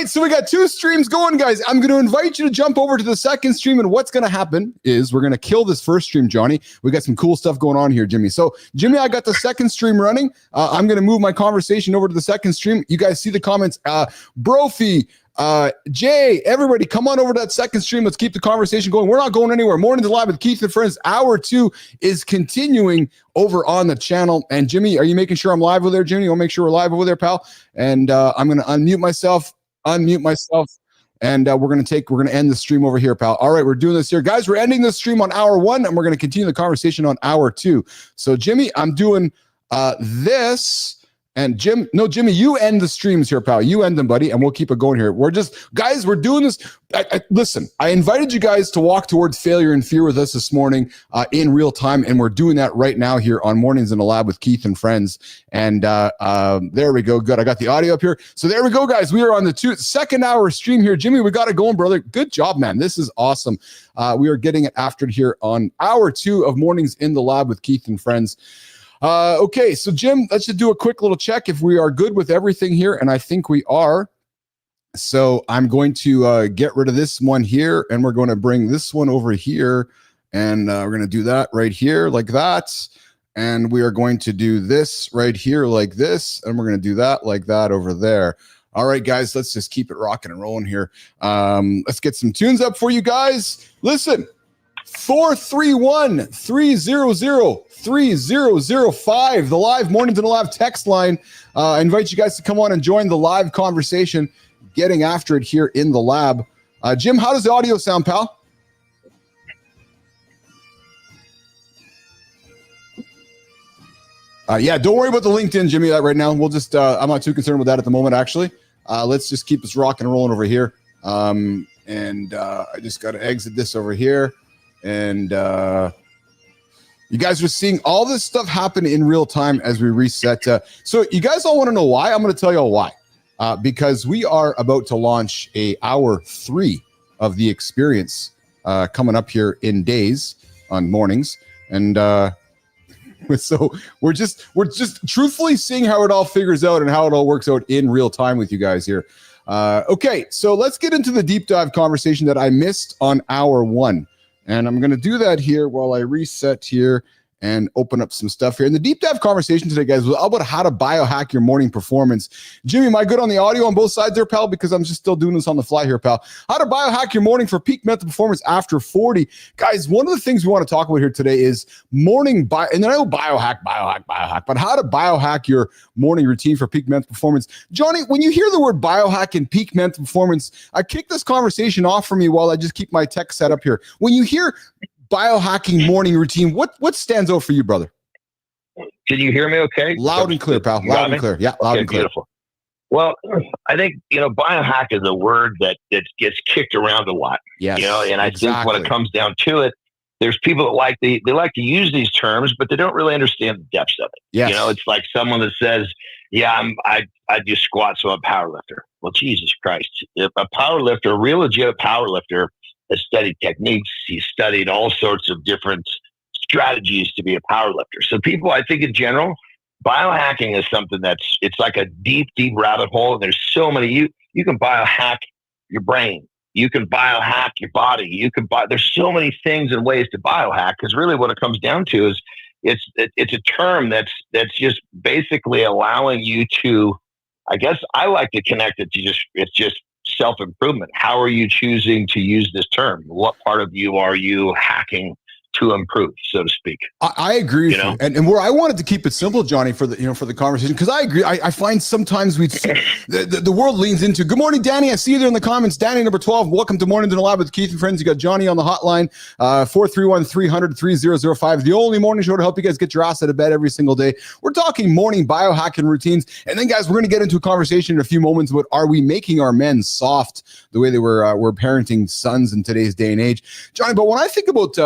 right, so we got 2 streams going, guys. I'm going to invite you to jump over to the second stream, and what's going to happen is we're going to kill this first stream, Johnny. We got some cool stuff going on here, Jimmy. So, Jimmy, I got the second stream running. I'm going to move my conversation over to the second stream. You guys see the comments. Brophy, Jay, everybody, come on over to that second stream. Let's keep the conversation going. We're not going anywhere. Mornings Live with Keith and Friends. Hour 2 is continuing over on the channel. And Jimmy, are you making sure I'm live over there, Jimmy? I'll make sure we're live over there, pal. And I'm going to unmute myself, and we're going to end the stream over here, pal. All right, we're doing this here. Guys, we're ending this stream on hour 1, and we're going to continue the conversation on hour 2. So, Jimmy, I'm doing this. And Jimmy, you end the streams here, pal. You end them, buddy, and we'll keep it going here. We're doing this. Listen, I invited you guys to walk towards failure and fear with us this morning in real time, and we're doing that right now here on Mornings in the Lab with Keith and Friends. And there we go. Good. I got the audio up here. So there we go, guys. We are on the second hour stream here. Jimmy, we got it going, brother. Good job, man. This is awesome. We are getting it after it here on hour 2 of Mornings in the Lab with Keith and Friends. Okay, so Jim, let's just do a quick little check if we are good with everything here, and I think we are. So I'm going to get rid of this one here, and we're going to bring this one over here, and we're going to do that right here like that, and we are going to do this right here like this, and we're going to do that like that over there. All right, guys, let's just keep it rocking and rolling here. Let's get some tunes up for you guys. Listen. 431-300-3005, the live Mornings in the Lab text line. I invite you guys to come on and join the live conversation, getting after it here in the lab. Jim, how does the audio sound, pal? Yeah, don't worry about the LinkedIn, Jimmy, right now. We'll just, I'm not too concerned with that at the moment, actually. Let's just keep this rocking and rolling over here. I just got to exit this over here. And you guys are seeing all this stuff happen in real time as we reset. So you guys all want to know why? I'm going to tell you all why. Because we are about to launch hour 3 of the experience coming up here in days on mornings. And so we're just truthfully seeing how it all figures out and how it all works out in real time with you guys here. Okay, so let's get into the deep dive conversation that I missed on hour 1. And I'm going to do that here while I reset here and open up some stuff here. And the deep dive conversation today, guys, was all about how to biohack your morning performance. Jimmy, am I good on the audio on both sides there, pal? Because I'm just still doing this on the fly here, pal. How to biohack your morning for peak mental performance after 40. Guys, one of the things we want to talk about here today is morning and then I know biohack, but how to biohack your morning routine for peak mental performance. Johnny, when you hear the word biohack and peak mental performance, kick this conversation off for me while I just keep my tech set up here. When you hear biohacking morning routine, what stands out for you, brother? Can you hear me okay? Loud and clear, pal. Loud and clear. Yeah, loud and clear. Beautiful. Well, I think, biohack is a word that gets kicked around a lot. Yes, and I think when it comes down to it, there's people that like to use these terms, but they don't really understand the depths of it. Yes. It's like someone that says, yeah, I do squats, so I'm a power lifter. Well, Jesus Christ. If a power lifter, a real legit power lifter, has studied techniques. He's studied all sorts of different strategies to be a power lifter. So people, I think in general, biohacking is something it's like a deep, deep rabbit hole. And there's so many, you can biohack your brain. You can biohack your body. There's so many things and ways to biohack, because really what it comes down to is it's a term that's just basically allowing you to, I guess I like to connect it to it's just self-improvement. How are you choosing to use this term? What part of you are you hacking to improve, so to speak? I agree with you. And where I wanted to keep it simple, Johnny, for the conversation, because I agree. I find sometimes the world leans into, good morning, Danny. I see you there in the comments. Danny, number 12. Welcome to Mornings in the Lab with Keith and Friends. You got Johnny on the hotline, 431-300-3005. The only morning show to help you guys get your ass out of bed every single day. We're talking morning biohacking routines. And then, guys, we're going to get into a conversation in a few moments about, are we making our men soft the way they were parenting sons in today's day and age? Johnny, but when I think about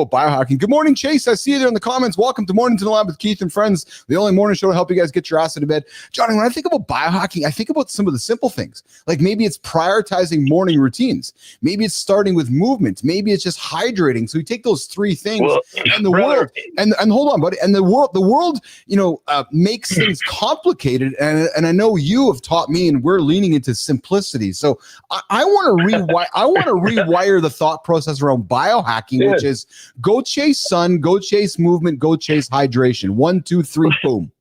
about biohacking. Good morning, Chase. I see you there in the comments. Welcome to Morning to the Lab with Keith and Friends, the only morning show to help you guys get your ass out of bed. Johnny, when I think about biohacking, I think about some of the simple things. Like maybe it's prioritizing morning routines. Maybe it's starting with movement. Maybe it's just hydrating. So you take those three things and the world, and hold on, buddy, and the world, makes things complicated. And I know you have taught me, and we're leaning into simplicity. So I want to rewire the thought process around biohacking, which is go chase sun, go chase movement, go chase hydration. 1, 2, 3, boom.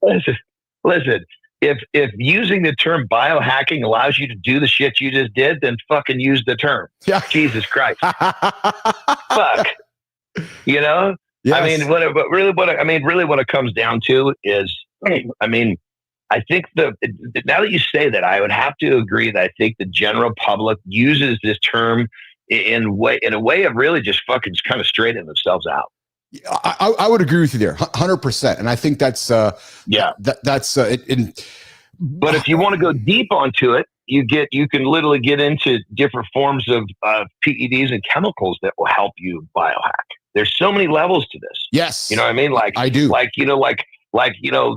Listen. If using the term biohacking allows you to do the shit you just did, then fucking use the term. Yeah. Jesus Christ. Fuck. You know? Yes. I mean, what it comes down to is, I think now that you say that, I would have to agree that I think the general public uses this term in a way of really just fucking kind of straightening themselves out. I would agree with you there, 100%, and I think that's it. But if you want to go deep onto it, you can literally get into different forms of PEDs and chemicals that will help you biohack. There's so many levels to this. Yes, you know what I mean. Like I do.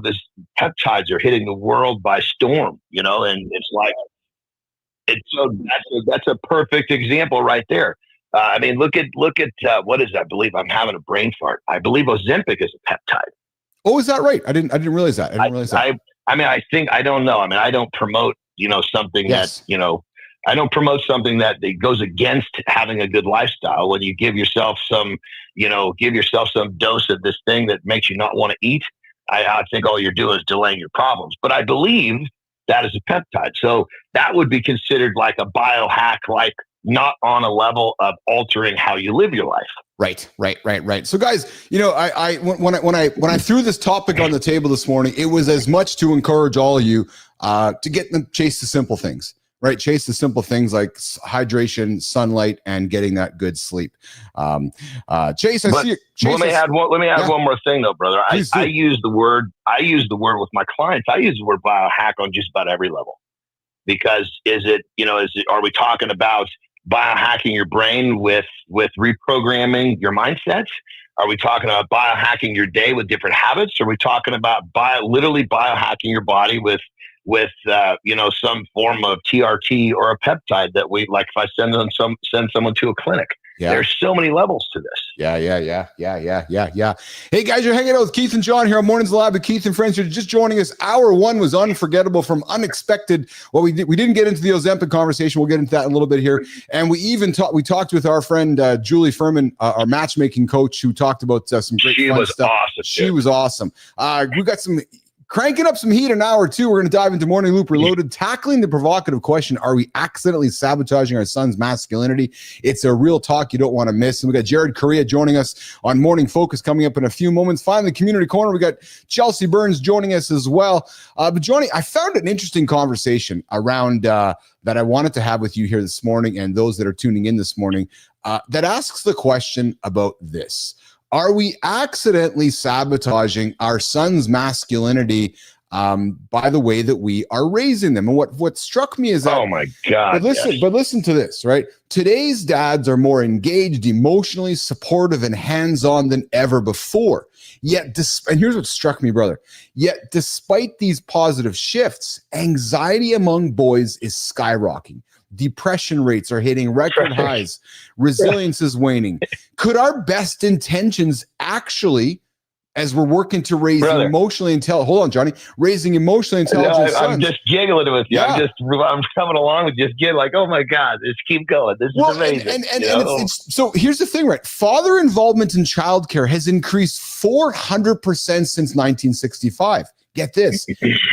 This peptides are hitting the world by storm. And that's a perfect example right there. Look at what is that? I believe I'm having a brain fart. I believe Ozempic is a peptide. Oh, is that right? I didn't realize that. I don't know. I don't promote, something that, I don't promote something that goes against having a good lifestyle. When you give yourself some dose of this thing that makes you not want to eat, I think all you're doing is delaying your problems. But I believe that is a peptide. So that would be considered like a biohack, like not on a level of altering how you live your life. Right. So guys, when I threw this topic on the table this morning, it was as much to encourage all of you to get them chase the simple things, right? Chase the simple things like hydration, sunlight, and getting that good sleep. Chase, let me add one more thing though, brother. I use the word with my clients. I use the word biohack on just about every level, because are we talking about biohacking your brain with reprogramming your mindsets? Are we talking about biohacking your day with different habits? Are we talking about literally biohacking your body with some form of TRT or a peptide that we like? If I send someone to a clinic, there's so many levels to this. Yeah. Hey guys, you're hanging out with Keith and John here on Mornings Lab with Keith and Friends. You're just joining us. Hour 1 was unforgettable from unexpected. Well, we didn't get into the Ozempic conversation. We'll get into that in a little bit here. And we talked with our friend Julie Furman, our matchmaking coach, who talked about some great fun stuff. Awesome. She was awesome. We got some cranking up some heat in hour 2. We're going to dive into Morning Loop Reloaded, tackling the provocative question: are we accidentally sabotaging our son's masculinity? It's a real talk you don't want to miss. And we got Jared Correia joining us on Morning Focus coming up in a few moments. Finally, Community Corner, we got Chelsea Burns joining us as well. But Johnny, I found an interesting conversation around that I wanted to have with you here this morning, and those that are tuning in this morning, that asks the question about this. Are we accidentally sabotaging our son's masculinity by the way that we are raising them? And what struck me is that, oh my God, but listen to this, right? Today's dads are more engaged, emotionally supportive, and hands-on than ever before. Yet, and here's what struck me, brother. Yet, despite these positive shifts, anxiety among boys is skyrocketing. Depression rates are hitting record highs. Resilience is waning. Could our best intentions actually, as we're working to raise emotionally intelligent, hold on, Johnny, raising emotionally intelligent sons? I'm just giggling with you. Yeah. I'm coming along with just get like, oh my God, let's keep going. This is amazing. And so here's the thing, right? Father involvement in childcare has increased 400% since 1965. Get this.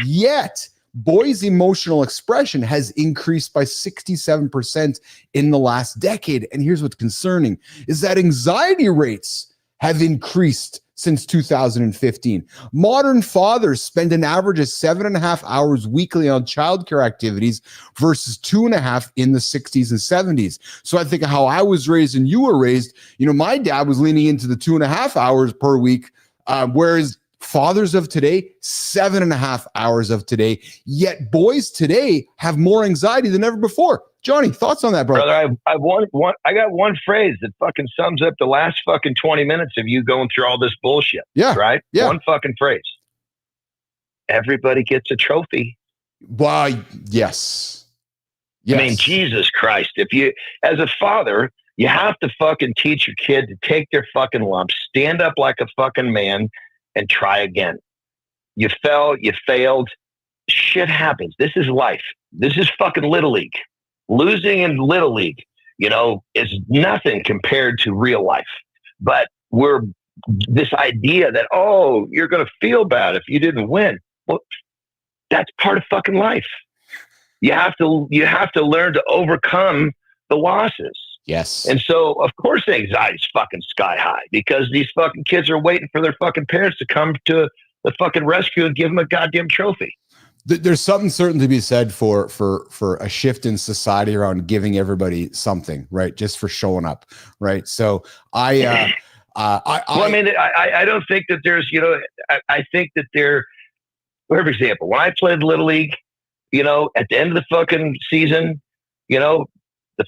Yet, boys' emotional expression has increased by 67% in the last decade. And here's what's concerning is that anxiety rates have increased since 2015. Modern fathers spend an average of 7.5 hours weekly on childcare activities versus 2.5 in the 60s and 70s. So I think of how I was raised and you were raised. My dad was leaning into the 2.5 hours per week, whereas Fathers of today, 7.5 hours of today. Yet boys today have more anxiety than ever before. Johnny, thoughts on that, bro? Brother, I got one phrase that fucking sums up the last fucking 20 minutes of you going through all this bullshit. Yeah. Right? Yeah. One fucking phrase. Everybody gets a trophy. Why, yes. Yes. I mean, Jesus Christ. If you, as a father, you have to fucking teach your kid to take their fucking lumps, stand up like a fucking man, and try again. You fell, you failed. Shit happens. This is life. This is fucking Little League. Losing in Little League, is nothing compared to real life. But we're this idea that, oh, you're going to feel bad if you didn't win. Well, that's part of fucking life. You have to learn to overcome the losses. Yes. And so, of course, anxiety's fucking sky high because these fucking kids are waiting for their fucking parents to come to the fucking rescue and give them a goddamn trophy. There's something certain to be said for a shift in society around giving everybody something, right? Just for showing up, right? So I don't think that there's, I think that there, for example, when I played Little League, at the end of the fucking season, the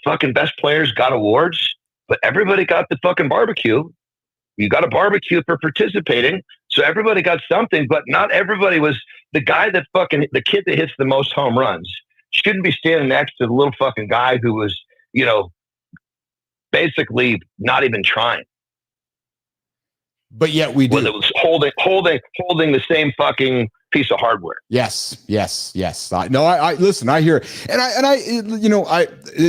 fucking best players got awards, but everybody got the fucking barbecue. You got a barbecue for participating. So everybody got something, but not everybody was the guy that the kid that hits the most home runs shouldn't be standing next to the little fucking guy who was, basically not even trying. But yet we do. Whether it was holding the same fucking piece of hardware. Yes. No, I listen, I hear it. And I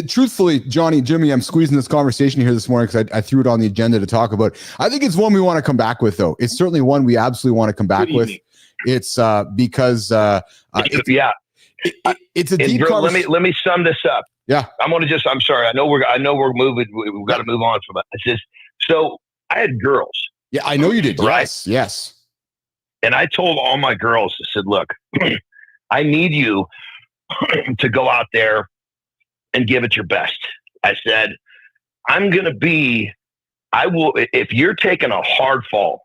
truthfully, Johnny, Jimmy, I'm squeezing this conversation here this morning because I threw it on the agenda to talk about. I think it's one we want to come back with, though. It's certainly one we absolutely want to come back with. It's because it's a deep conversation. Let me sum this up. Yeah. I'm sorry. I know we're moving. We've got to move on from it. It's just, so I had girls. Yeah, I know you did. Right? Yes. And I told all my girls, I said, look, I need you to go out there and give it your best. I said, if you're taking a hard fall,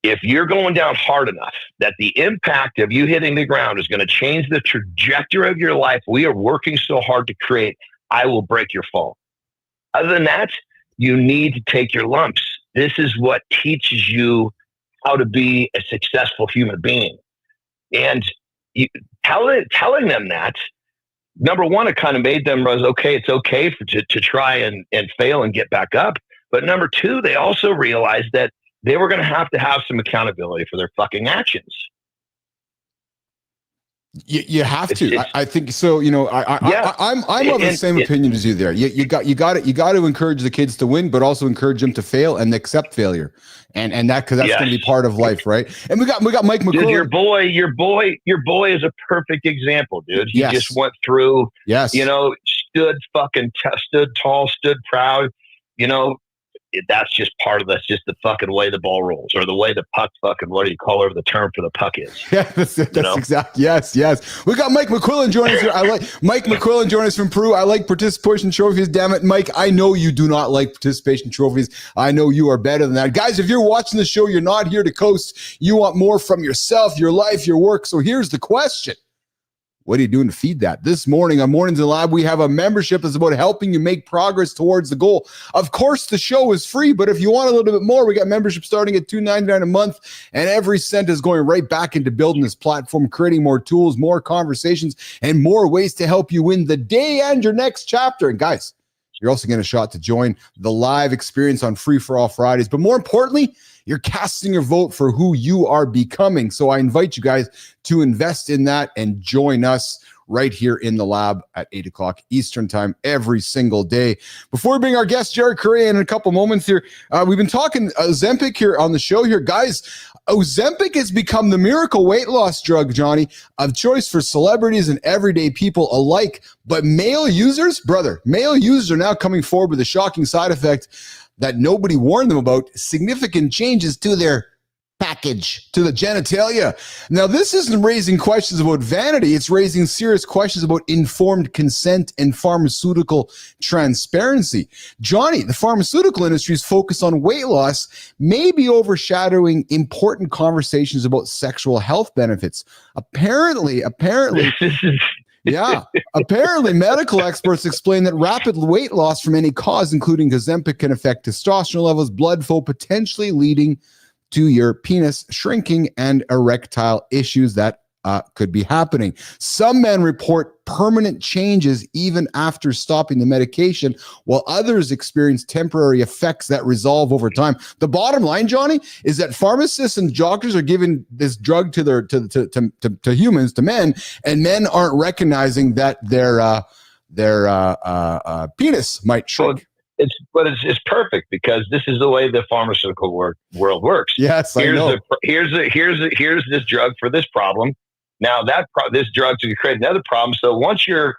if you're going down hard enough that the impact of you hitting the ground is going to change the trajectory of your life we are working so hard to create, I will break your fall. Other than that, you need to take your lumps. This is what teaches you how to be a successful human being. And telling them that, number one, it kind of made them realize, okay, it's okay to try and fail and get back up. But number two, they also realized that they were going to have some accountability for their fucking actions. You have to. I think so. I'm of the same opinion as you there. You got to encourage the kids to win, but also encourage them to fail and accept failure, and that because that's going to be part of life, right? And we got Mike McCullough. Dude, your boy is a perfect example, dude. He just went through. Yes. Stood tall, stood proud. That's just just the fucking way the ball rolls, or the way the puck fucking, what do you call it, the term for the puck is. Yeah, that's exactly. Yes. We got Mike McQuillan joining us here. I like Mike McQuillan joining us from Peru. I like participation trophies. Damn it, Mike. I know you do not like participation trophies. I know you are better than that. Guys, if you're watching the show, you're not here to coast. You want more from yourself, your life, your work. So here's the question. What are you doing to feed that? This morning on Mornings in Lab, we have a membership that's about helping you make progress towards the goal. Of course, the show is free, but if you want a little bit more, we got membership starting at $2.99 a month, and every cent is going right back into building this platform, creating more tools, more conversations, and more ways to help you win the day and your next chapter. And guys, you're also getting a shot to join the live experience on Free for All Fridays. But more importantly, you're casting your vote for who you are becoming. So I invite you guys to invest in that and join us right here in the lab at 8 o'clock Eastern time every single day. Before we bring our guest, Jared Correia, in a couple moments here, we've been talking Ozempic here on the show here. Guys, Ozempic has become the miracle weight loss drug, Johnny, of choice for celebrities and everyday people alike. But male users are now coming forward with a shocking side effect that nobody warned them about: significant changes to their package to the genitalia. Now, this isn't raising questions about vanity. It's raising serious questions about informed consent and pharmaceutical transparency. Johnny, the pharmaceutical industry's focus on weight loss may be overshadowing important conversations about sexual health benefits. Apparently, yeah. Apparently, medical experts explain that rapid weight loss from any cause, including Ozempic, can affect testosterone levels, blood flow, potentially leading to your penis shrinking and erectile issues that could be happening. Some men report permanent changes even after stopping the medication, while others experience temporary effects that resolve over time. The bottom line, Johnny, is that pharmacists and doctors are giving this drug to humans, to men, and men aren't recognizing that their penis might shrink. It's perfect because this is the way the pharmaceutical world works. Yes, I know. Here's this drug for this problem. Now this drug's going to create another problem. So once you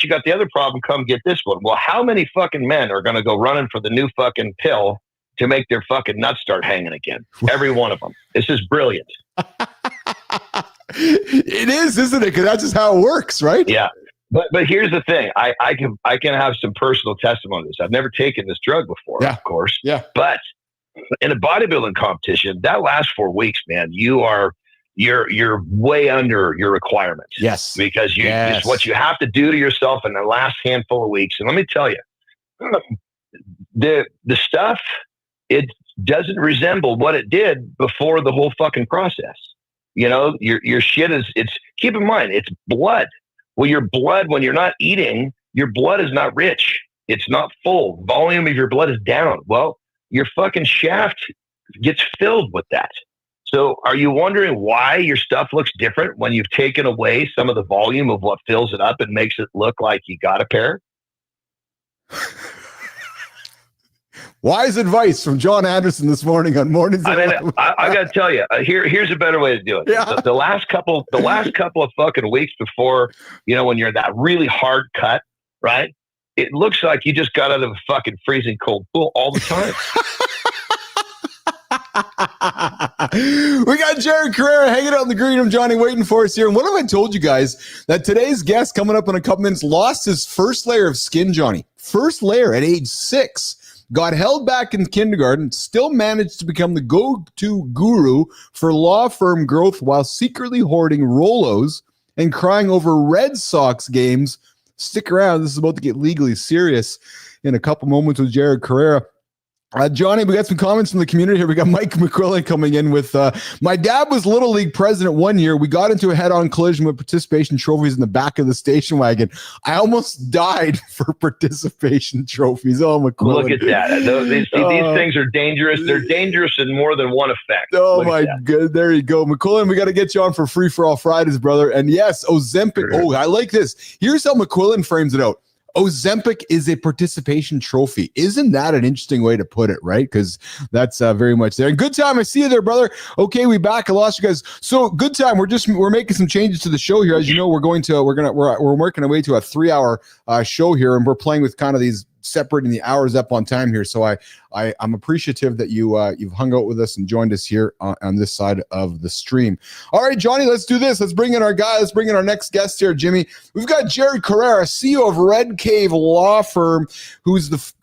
got the other problem, come get this one. Well, how many fucking men are going to go running for the new fucking pill to make their fucking nuts start hanging again? Every one of them. This is brilliant. It is, isn't it? Because that's just how it works, right? Yeah. But here's the thing. I can have some personal testimonies. I've never taken this drug before, of course. Yeah. But in a bodybuilding competition, that last 4 weeks, man, you're way under your requirements. Yes. Because it's what you have to do to yourself in the last handful of weeks. And let me tell you, the stuff, it doesn't resemble what it did before the whole fucking process. You know, your shit keep in mind, it's blood. Well, your blood, when you're not eating, your blood is not rich. It's not full. Volume of your blood is down. Well, your fucking shaft gets filled with that. So are you wondering why your stuff looks different when you've taken away some of the volume of what fills it up and makes it look like you got a pair? Wise advice from Jon Andersen this morning on Mornings. I mean, I got to tell you, here's a better way to do it. Yeah. The last couple of fucking weeks before, when you're that really hard cut, right? It looks like you just got out of a fucking freezing cold pool all the time. We got Jared Correia hanging out in the green room, Johnny, waiting for us here. And what have I told you guys? That today's guest, coming up in a couple minutes, lost his first layer of skin, Johnny. First layer at age 6. Got held back in kindergarten, still managed to become the go-to guru for law firm growth while secretly hoarding Rolos and crying over Red Sox games. Stick around. This is about to get legally serious in a couple moments with Jared Correia. Johnny, we got some comments from the community here. We got Mike McQuillan coming in with, my dad was Little League president one year. We got into a head-on collision with participation trophies in the back of the station wagon. I almost died for participation trophies. Oh, McQuillan. Look at that. These things are dangerous. They're dangerous in more than one effect. Oh, my God. There you go. McQuillan, we got to get you on for Free for All Fridays, brother. And yes, Ozempic. Oh, I like this. Here's how McQuillan frames it out. Ozempic is a participation trophy. Isn't that an interesting way to put it, right? Because that's very much there. And Good Time, I see you there, brother. Okay, we back. I lost you guys. So Good Time, we're making some changes to the show here. As you know, we're working our way to a 3-hour show here, and we're playing with kind of these separating the hours up on time here. So I'm appreciative that you've hung out with us and joined us here on this side of the stream. All right, Johnny, let's do this. Let's bring in our guy. Let's bring in our next guest here, Jimmy. We've got Jared Correia, CEO of Red Cave Law Firm, who's the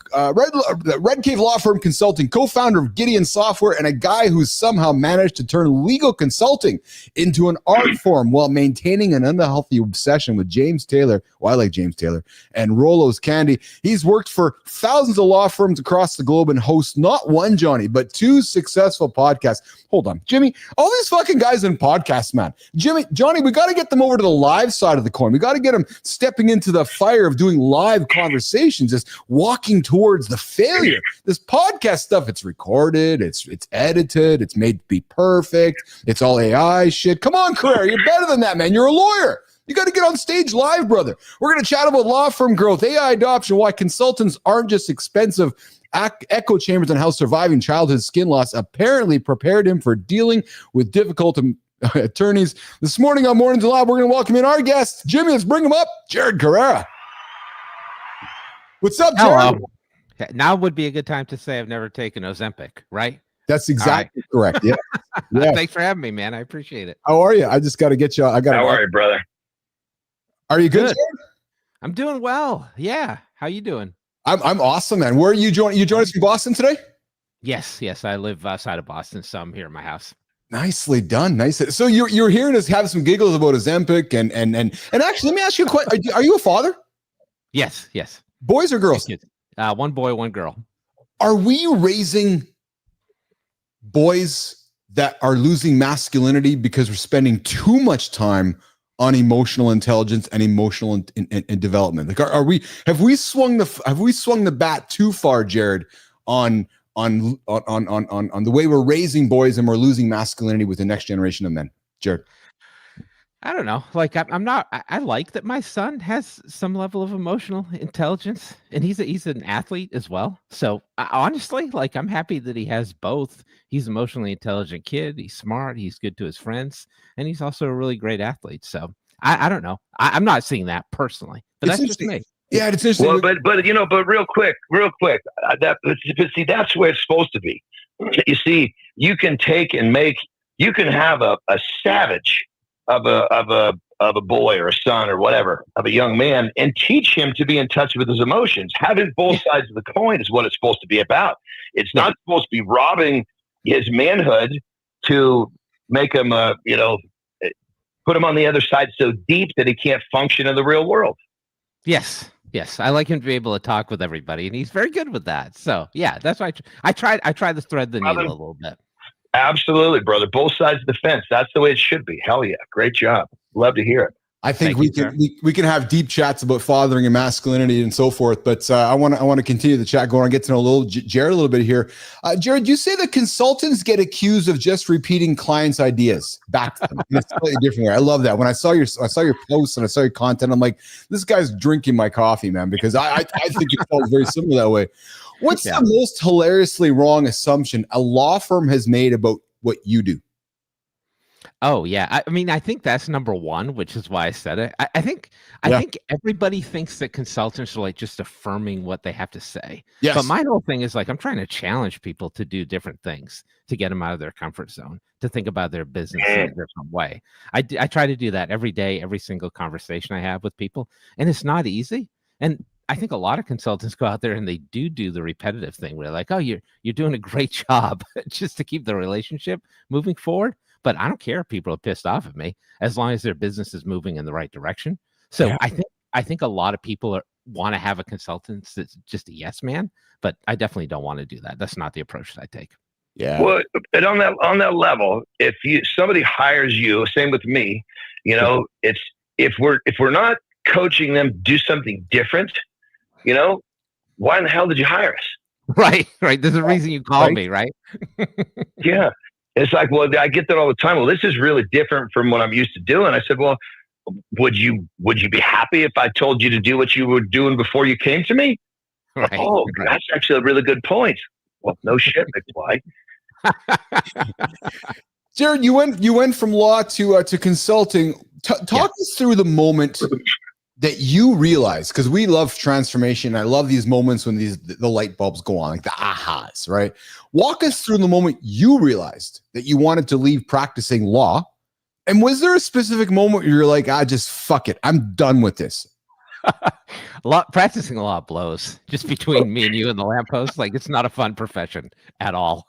Red Cave Law Firm consulting, co-founder of Gideon Software, and a guy who's somehow managed to turn legal consulting into an art form while maintaining an unhealthy obsession with James Taylor. Well, I like James Taylor and Rolo's Candy. He's worked for thousands of law firms across the globe and hosts not one, Johnny, but 2 successful podcasts. Hold on, Jimmy, all these fucking guys in podcasts, man. Johnny, we got to get them over to the live side of the coin. We got to get them stepping into the fire of doing live conversations, just walking towards the failure. This podcast stuff, it's recorded, it's edited, it's made to be perfect. It's all AI shit. Come on, Correia, you're better than that, man. You're a lawyer. You got to get on stage live, brother. We're going to chat about law firm growth, AI adoption, why consultants aren't just expensive echo chambers, and how surviving childhood skin loss apparently prepared him for dealing with difficult attorneys. This morning on Mornings Live, we're going to welcome in our guest, Jimmy. Let's bring him up, Jared Correia. What's up, Jared? Now would be a good time to say I've never taken Ozempic, right? That's exactly correct. Yeah. Yeah. Thanks for having me, man. I appreciate it. How are you? I just got to get you. How are you, brother? Are you good? Good. I'm doing well. Yeah. How you doing? I'm awesome, man. Where are you joining? You joining us from Boston today? Yes. I live outside of Boston, so I'm here at my house. Nicely done. Nice. So you're hearing us have some giggles about Ozempic and actually, let me ask you a question. Are you a father? Yes. Boys or girls? One boy, one girl. Are we raising boys that are losing masculinity because we're spending too much time on emotional intelligence and emotional and development? Like, have we swung the bat too far, Jared, on the way we're raising boys and we're losing masculinity with the next generation of men? Jared? I don't know. Like I like that my son has some level of emotional intelligence, and he's an athlete as well. So honestly, like I'm happy that he has both. He's an emotionally intelligent kid. He's smart. He's good to his friends, and he's also a really great athlete. So I don't know. I'm not seeing that personally, but that's just me. Yeah, it's interesting. Well, but real quick, see, that's where it's supposed to be. You see, you can take and you can have a savage of a boy or a son or whatever, of a young man, and teach him to be in touch with his emotions. Having both sides of the coin is what it's supposed to be about. It's not supposed to be robbing his manhood to make him, put him on the other side so deep that he can't function in the real world. Yes. I like him to be able to talk with everybody, and he's very good with that. So yeah, that's why I try to thread the needle a little bit. Absolutely, brother. Both sides of the fence. That's the way it should be. Hell yeah. Great job. Love to hear it. I think we can have deep chats about fathering and masculinity and so forth, but I want to continue the chat going on, get to know Jared a little bit here. Jared, you say that consultants get accused of just repeating clients' ideas back to them in a slightly different way. I love that. When I saw your posts and I saw your content, I'm like, this guy's drinking my coffee, man, because I think it falls very similar that way. What's the most hilariously wrong assumption a law firm has made about what you do? Oh yeah, I mean, I think that's number one, which is why I said it. I think everybody thinks that consultants are like just affirming what they have to say. Yes. But my whole thing is like I'm trying to challenge people to do different things, to get them out of their comfort zone, to think about their business in a different way. I try to do that every day, every single conversation I have with people, and it's not easy. And I think a lot of consultants go out there and they do the repetitive thing where they're like, oh, you're doing a great job just to keep the relationship moving forward. But I don't care if people are pissed off at me as long as their business is moving in the right direction. So I think a lot of people want to have a consultant that's just a yes man, but I definitely don't want to do that. That's not the approach that I take. Yeah. Well, but on that level, if somebody hires you, same with me, it's if we're not coaching them to do something different, why in the hell did you hire us? Right. There's a reason you called me, right? Yeah. It's like, well, I get that all the time. Well, this is really different from what I'm used to doing. I said, well, would you be happy if I told you to do what you were doing before you came to me? Right. Oh, that's actually a really good point. Well, no shit, McFly. Jared, you went from law to consulting. Talk us through the moment that you realize, because we love transformation. I love these moments when the light bulbs go on, like the ahas, right? Walk us through the moment you realized that you wanted to leave practicing law. And was there a specific moment where you're like, just fuck it, I'm done with this? Practicing law blows, just between me and you and the lamppost. Like, it's not a fun profession at all.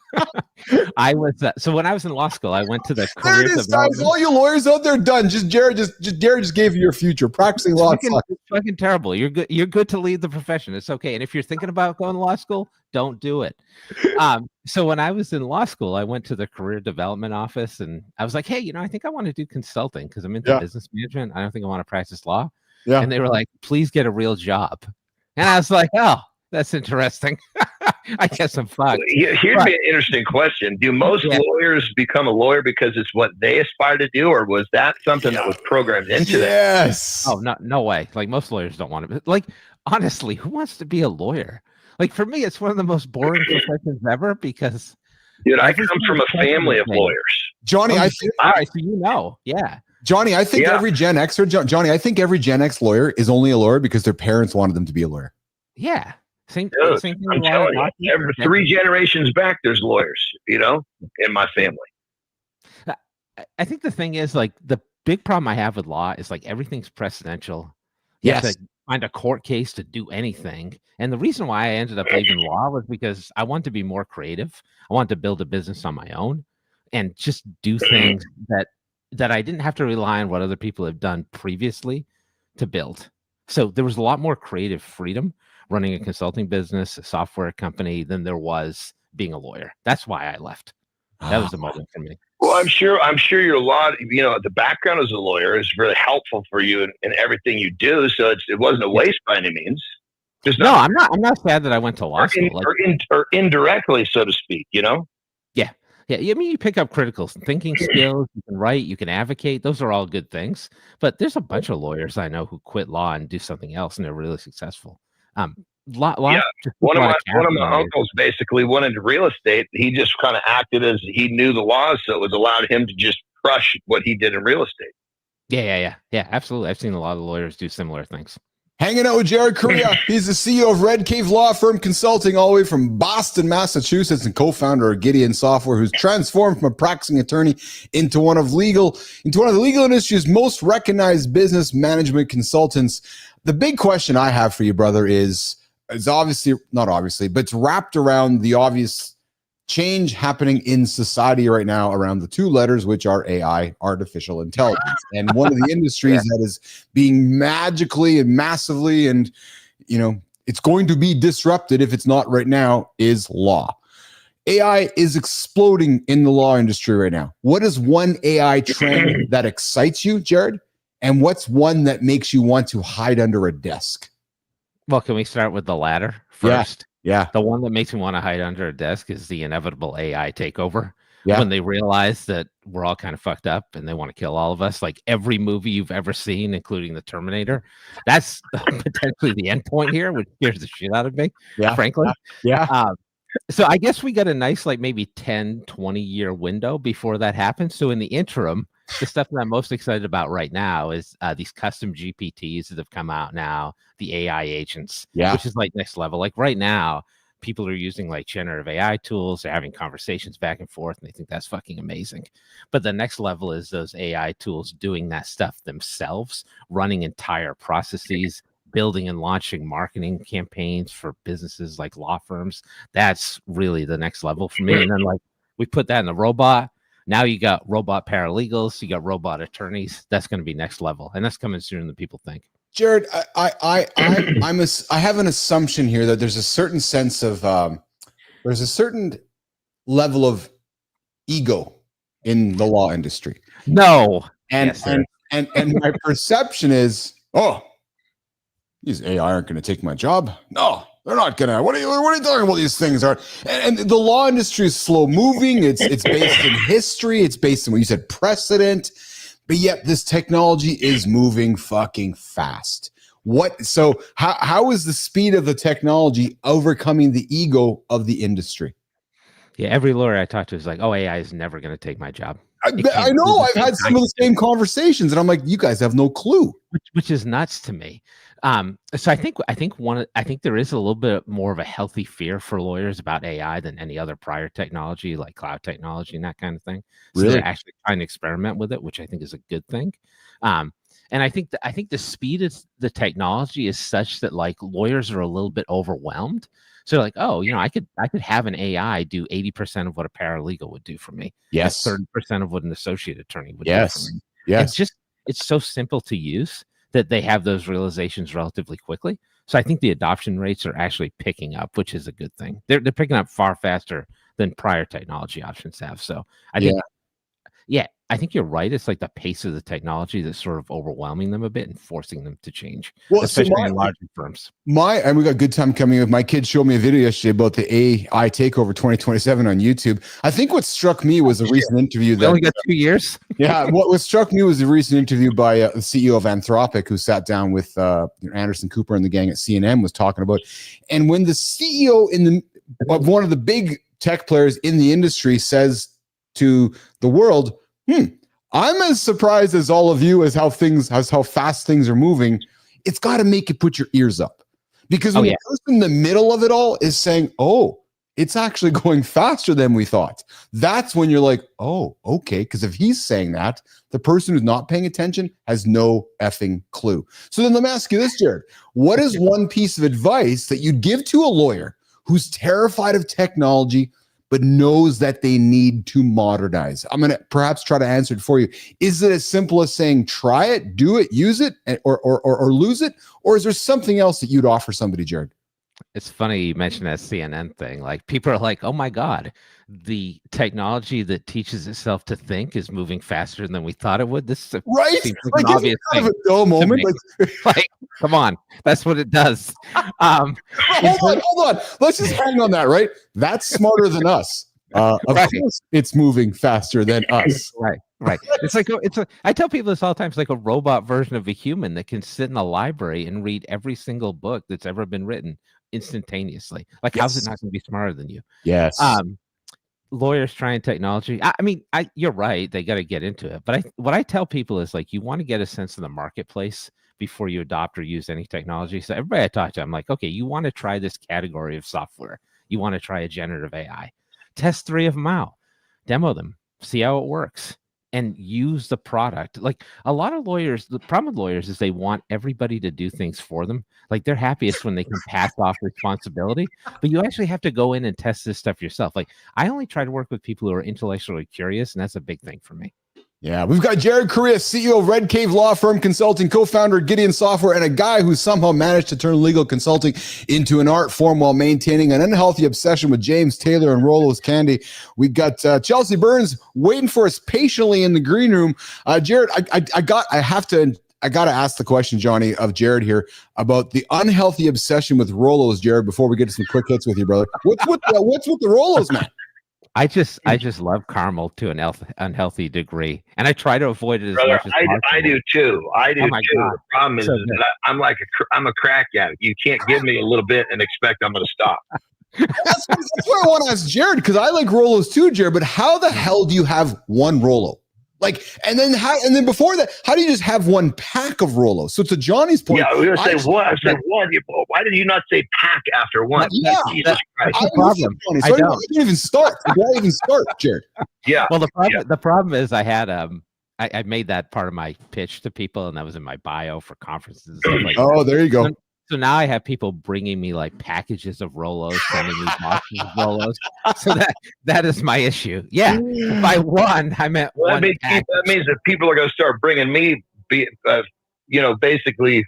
I was so when I was in law school, I went to the career development. All you lawyers out there done. Jared just gave you your future. Practicing law it's fucking terrible. You're good to leave the profession. It's okay. And if you're thinking about going to law school, don't do it. So when I was in law school, I went to the career development office and I was like, hey, I think I want to do consulting because I'm into business management. I don't think I want to practice law. Yeah. And they were like, please get a real job. And I was like, oh, that's interesting. I guess I'm fucked. Here'd be an interesting question. Do most lawyers become a lawyer because it's what they aspire to do, or was that something that was programmed into them? Yes. Oh, no way. Like, most lawyers don't want to. Like, honestly, who wants to be a lawyer? Like, for me, it's one of the most boring professions ever because... Dude, I come from a family of lawyers. Johnny, I think... All right, so yeah. Johnny, I think every Gen Xer, Johnny, I think every Gen X lawyer is only a lawyer because their parents wanted them to be a lawyer. Yeah. Same, Dude, same thing. I'm telling you, every 3 generations back, there's lawyers, you know, in my family. I think the thing is, like, the big problem I have with law is like everything's precedential. You have Yes. to find a court case to do anything. And the reason why I ended up leaving law was because I wanted to be more creative. I wanted to build a business on my own and just do things that I didn't have to rely on what other people have done previously to build. So there was a lot more creative freedom running a consulting business, a software company, than there was being a lawyer. That's why I left. That was the motive for me. Well, I'm sure your law, you know, the background as a lawyer is really helpful for you in everything you do. So it wasn't a waste by any means. No, I'm not sad that I went to law school. Or indirectly, so to speak, you know? Yeah. I mean, you pick up critical thinking skills. You can write. You can advocate. Those are all good things. But there's a bunch of lawyers I know who quit law and do something else, and they're really successful. One of my uncles basically went into real estate. He just kind of acted as he knew the laws, so it was allowed him to just crush what he did in real estate. Yeah, absolutely. I've seen a lot of lawyers do similar things. Hanging out with Jared Correia. He's the CEO of Red Cave Law Firm Consulting, all the way from Boston, Massachusetts, and co-founder of Gideon Software, who's transformed from a practicing attorney into one of the legal industry's most recognized business management consultants. The big question I have for you, brother, is obviously not obviously, but it's wrapped around the obvious change happening in society right now around the 2 letters, which are AI, artificial intelligence. And one of the industries that is being magically and massively, and, you know, it's going to be disrupted if it's not right now, is law. AI is exploding in the law industry right now. What is one AI trend that excites you, Jared? And what's one that makes you want to hide under a desk? Well, can we start with the latter first? Yeah. The one that makes me want to hide under a desk is the inevitable AI takeover. Yeah. When they realize that we're all kind of fucked up and they want to kill all of us, like every movie you've ever seen, including the Terminator, that's potentially the end point here, which scares the shit out of me, frankly. Yeah. So I guess we got a nice, like maybe 10, 20-year window before that happens. So in the interim, the stuff that I'm most excited about right now is these custom GPTs that have come out now, the AI agents, which is like next level. Like right now, people are using like generative AI tools. They're having conversations back and forth, and they think that's fucking amazing. But the next level is those AI tools doing that stuff themselves, running entire processes, building and launching marketing campaigns for businesses like law firms. That's really the next level for me. And then like we put that in the robot. Now you got robot paralegals, you got robot attorneys. That's going to be next level, and that's coming sooner than people think. Jared, I have an assumption here that there's a certain sense of there's a certain level of ego in the law industry. No, and my perception is, oh, these AI aren't going to take my job. No, they're not going to. What are you talking about? These things are, and the law industry is slow moving. It's based in history. It's based in what you said, precedent. But yet this technology is moving fucking fast. So how is the speed of the technology overcoming the ego of the industry? Yeah, every lawyer I talk to is like, oh, AI is never going to take my job. I know. I've had some of the same conversations, and I'm like, you guys have no clue. Which is nuts to me. So I think there is a little bit more of a healthy fear for lawyers about AI than any other prior technology, like cloud technology and that kind of thing. So really? They're actually trying to experiment with it, which I think is a good thing. And I think the speed of the technology is such that like lawyers are a little bit overwhelmed. So like, oh, you know, I could have an AI do 80% of what a paralegal would do for me. Yes. 30% of what an associate attorney would do for me. Yes. It's so simple to use that they have those realizations relatively quickly. So I think the adoption rates are actually picking up, which is a good thing. They're picking up far faster than prior technology options have. So I think you're right. It's like the pace of the technology that's sort of overwhelming them a bit and forcing them to change, especially in larger firms. And we got a good time coming up. My kids showed me a video yesterday about the AI takeover 2027 on YouTube. I think what struck me was a recent interview that only got 2 years. What struck me was a recent interview by the CEO of Anthropic, who sat down with Anderson Cooper and the gang at CNN, was talking about. And when the CEO of one of the big tech players in the industry says to the world, I'm as surprised as all of you as how fast things are moving. It's got to make you put your ears up, Because when the person in the middle of it all is saying, oh, it's actually going faster than we thought, that's when you're like, oh, okay. Because if he's saying that, the person who's not paying attention has no effing clue. So then let me ask you this, Jared. What is one piece of advice that you'd give to a lawyer who's terrified of technology but knows that they need to modernize? I'm going to perhaps try to answer it for you. Is it as simple as saying, try it, do it, use it, or lose it? Or is there something else that you'd offer somebody, Jared? It's funny you mentioned that CNN thing. Like, people are like, oh my God, the technology that teaches itself to think is moving faster than we thought it would. This is right? Seems like an obvious kind of a dull moment. Like, come on, that's what it does. Hold on. Let's just hang on that, right? That's smarter than us. Of course, it's moving faster than us. Right. It's like I tell people this all the time. It's like a robot version of a human that can sit in a library and read every single book that's ever been written instantaneously. Like, how's it not going to be smarter than you? Yes. Lawyers trying technology. I mean, you're right. They got to get into it. But what I tell people is, like, you want to get a sense of the marketplace before you adopt or use any technology. So everybody I talk to, I'm like, okay, you want to try this category of software. You want to try a generative AI. Test 3 of them out. Demo them. See how it works. And use the product. Like, a lot of lawyers, the problem with lawyers is they want everybody to do things for them. Like, they're happiest when they can pass off responsibility, but you actually have to go in and test this stuff yourself. Like, I only try to work with people who are intellectually curious, and that's a big thing for me. Yeah, we've got Jared Correia, CEO of Red Cave Law Firm Consulting, co-founder of Gideon Software, and a guy who somehow managed to turn legal consulting into an art form while maintaining an unhealthy obsession with James Taylor and Rolo's candy. We got Chelsea Burns waiting for us patiently in the green room. Jared, I got to ask the question, Johnny, of Jared here about the unhealthy obsession with Rolos, Jared, before we get to some quick hits with you, brother. What's with the Rolos, man? I just love caramel to an unhealthy degree, and I try to avoid it as much as possible. I do too. God. The problem is that I'm a crack addict. You can't give me a little bit and expect I'm going to stop. That's what I want to ask Jared, because I like Rolos too, Jared. But how the hell do you have one Rolo? Like, and then before that, how do you just have one pack of Rolos? So to Johnny's point, yeah, we're gonna say one. I said one. Why did you not say pack after one? Yeah, Jesus Christ. That's the problem. I didn't even start. Why even start, Jared? Yeah. Well, the problem is I had I made that part of my pitch to people, and that was in my bio for conferences and stuff like that. There you go. So now I have people bringing me like packages of Rolos, sending me boxes of Rolos. So that is my issue. Yeah, by one, I meant one. That means that people are going to start bringing me, basically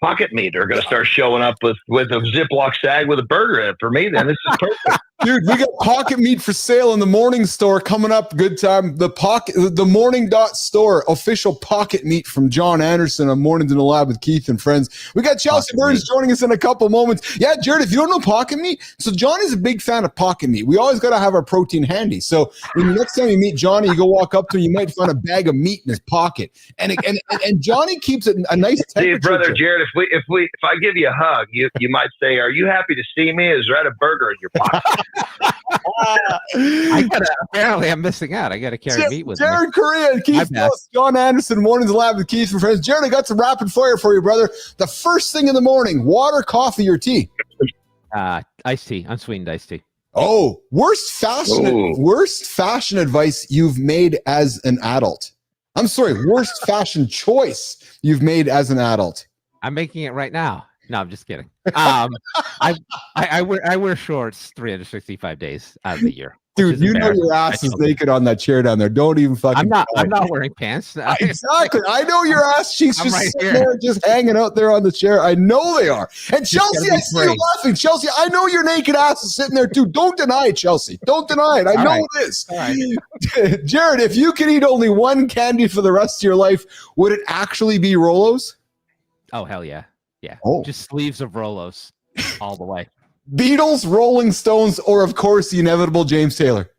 pocket meat. Are going to start showing up with a Ziploc bag with a burger in it. For me, then this is perfect. Dude, we got pocket meat for sale in the Morning Store coming up. Good time. The Morning Store, official pocket meat from Jon Andersen on Mornings in the Lab with Keith and friends. We got Chelsea Burns joining us in a couple moments. Yeah, Jared, if you don't know pocket meat, so Johnny's a big fan of pocket meat. We always got to have our protein handy. So when the next time you meet Johnny, you go walk up to him, you might find a bag of meat in his pocket. And Johnny keeps it a nice temperature. See, brother Jared, if I give you a hug, you might say, "Are you happy to see me? Is there a burger in your pocket?" Apparently I'm missing out. I gotta carry meat with Jared Correia and Keith Jon Andersen, Mornings Lab with Keith and friends. Jared, I got some rapid fire for you, brother. The first thing in the morning: water, coffee, or tea? Iced tea, unsweetened iced tea. Oh, worst fashion advice you've made as an adult. I'm sorry, worst fashion choice you've made as an adult. I'm making it right now. No, I'm just kidding. I wear shorts 365 days out of the year. Dude, you know your ass is naked on that chair down there. Don't even fucking. I'm not wearing pants. Exactly. I know your ass cheeks just right sitting there, just hanging out there on the chair. I know they are. And Chelsea, I see you laughing. Chelsea, I know your naked ass is sitting there too. Don't deny it, Chelsea. Don't deny it. I know it is. All right. Jared, if you could eat only one candy for the rest of your life, would it actually be Rolos? Oh, hell yeah. Yeah. Oh. Just sleeves of Rolos all the way. Beatles, Rolling Stones, or of course the inevitable James Taylor.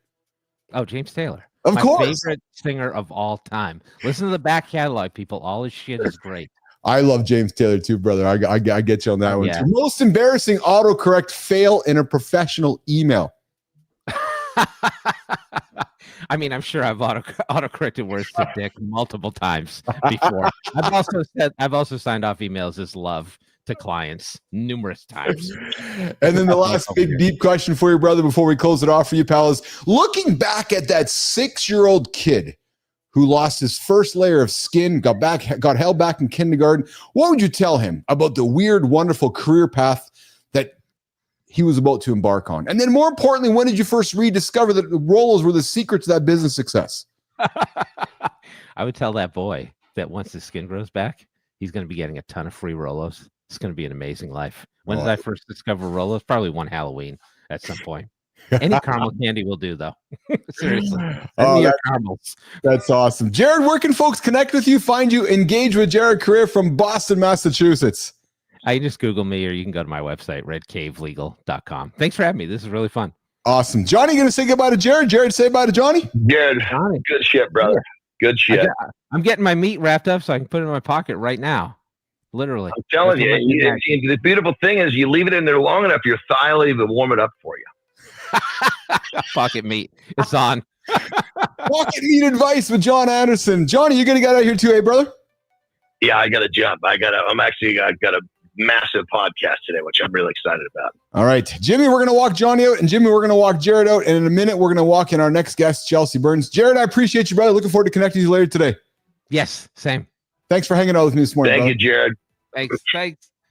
Oh, James Taylor. Of course. My favorite singer of all time. Listen to the back catalog, people. All his shit is great. I love James Taylor too, brother. I get you on that one. Yeah. Too. Most embarrassing autocorrect fail in a professional email. I mean, I'm sure I've autocorrected words to dick multiple times before. I've also signed off emails as love to clients numerous times. And then the last big deep question for you, brother, before we close it off for you, pal, is looking back at that 6-year-old kid who lost his first layer of skin, got held back in kindergarten. What would you tell him about the weird, wonderful career path that he was about to embark on? And then more importantly, when did you first rediscover that the Rolos were the secret to that business success? I would tell that boy that once his skin grows back, he's going to be getting a ton of free Rolos. It's going to be an amazing life. When did I first discover Rolos? Probably one Halloween at some point. Any caramel candy will do, though. Seriously. Caramels. That's awesome. Jared, where can folks connect with you, find you, engage with Jared Correia from Boston, Massachusetts? You just Google me, or you can go to my website, redcavelegal.com. Thanks for having me. This is really fun. Awesome. Johnny, going to say goodbye to Jared? Jared, say bye to Johnny? Jared, good shit, brother. Good shit. I'm getting my meat wrapped up so I can put it in my pocket right now. Literally. I'm telling you, the beautiful thing is you leave it in there long enough, your thigh will even warm it up for you. Pocket meat. It's on. Pocket meat advice with Jon Andersen. Johnny, you going to get out here too, brother? Yeah, I got to jump. I've got a massive podcast today, which I'm really excited about. All right, Jimmy, we're going to walk Johnny out, and Jimmy, we're going to walk Jared out. And in a minute, we're going to walk in our next guest, Chelsea Burns. Jared, I appreciate you, brother. Looking forward to connecting with you later today. Yes, same. Thanks for hanging out with me this morning. Thank you, Jared. Thanks.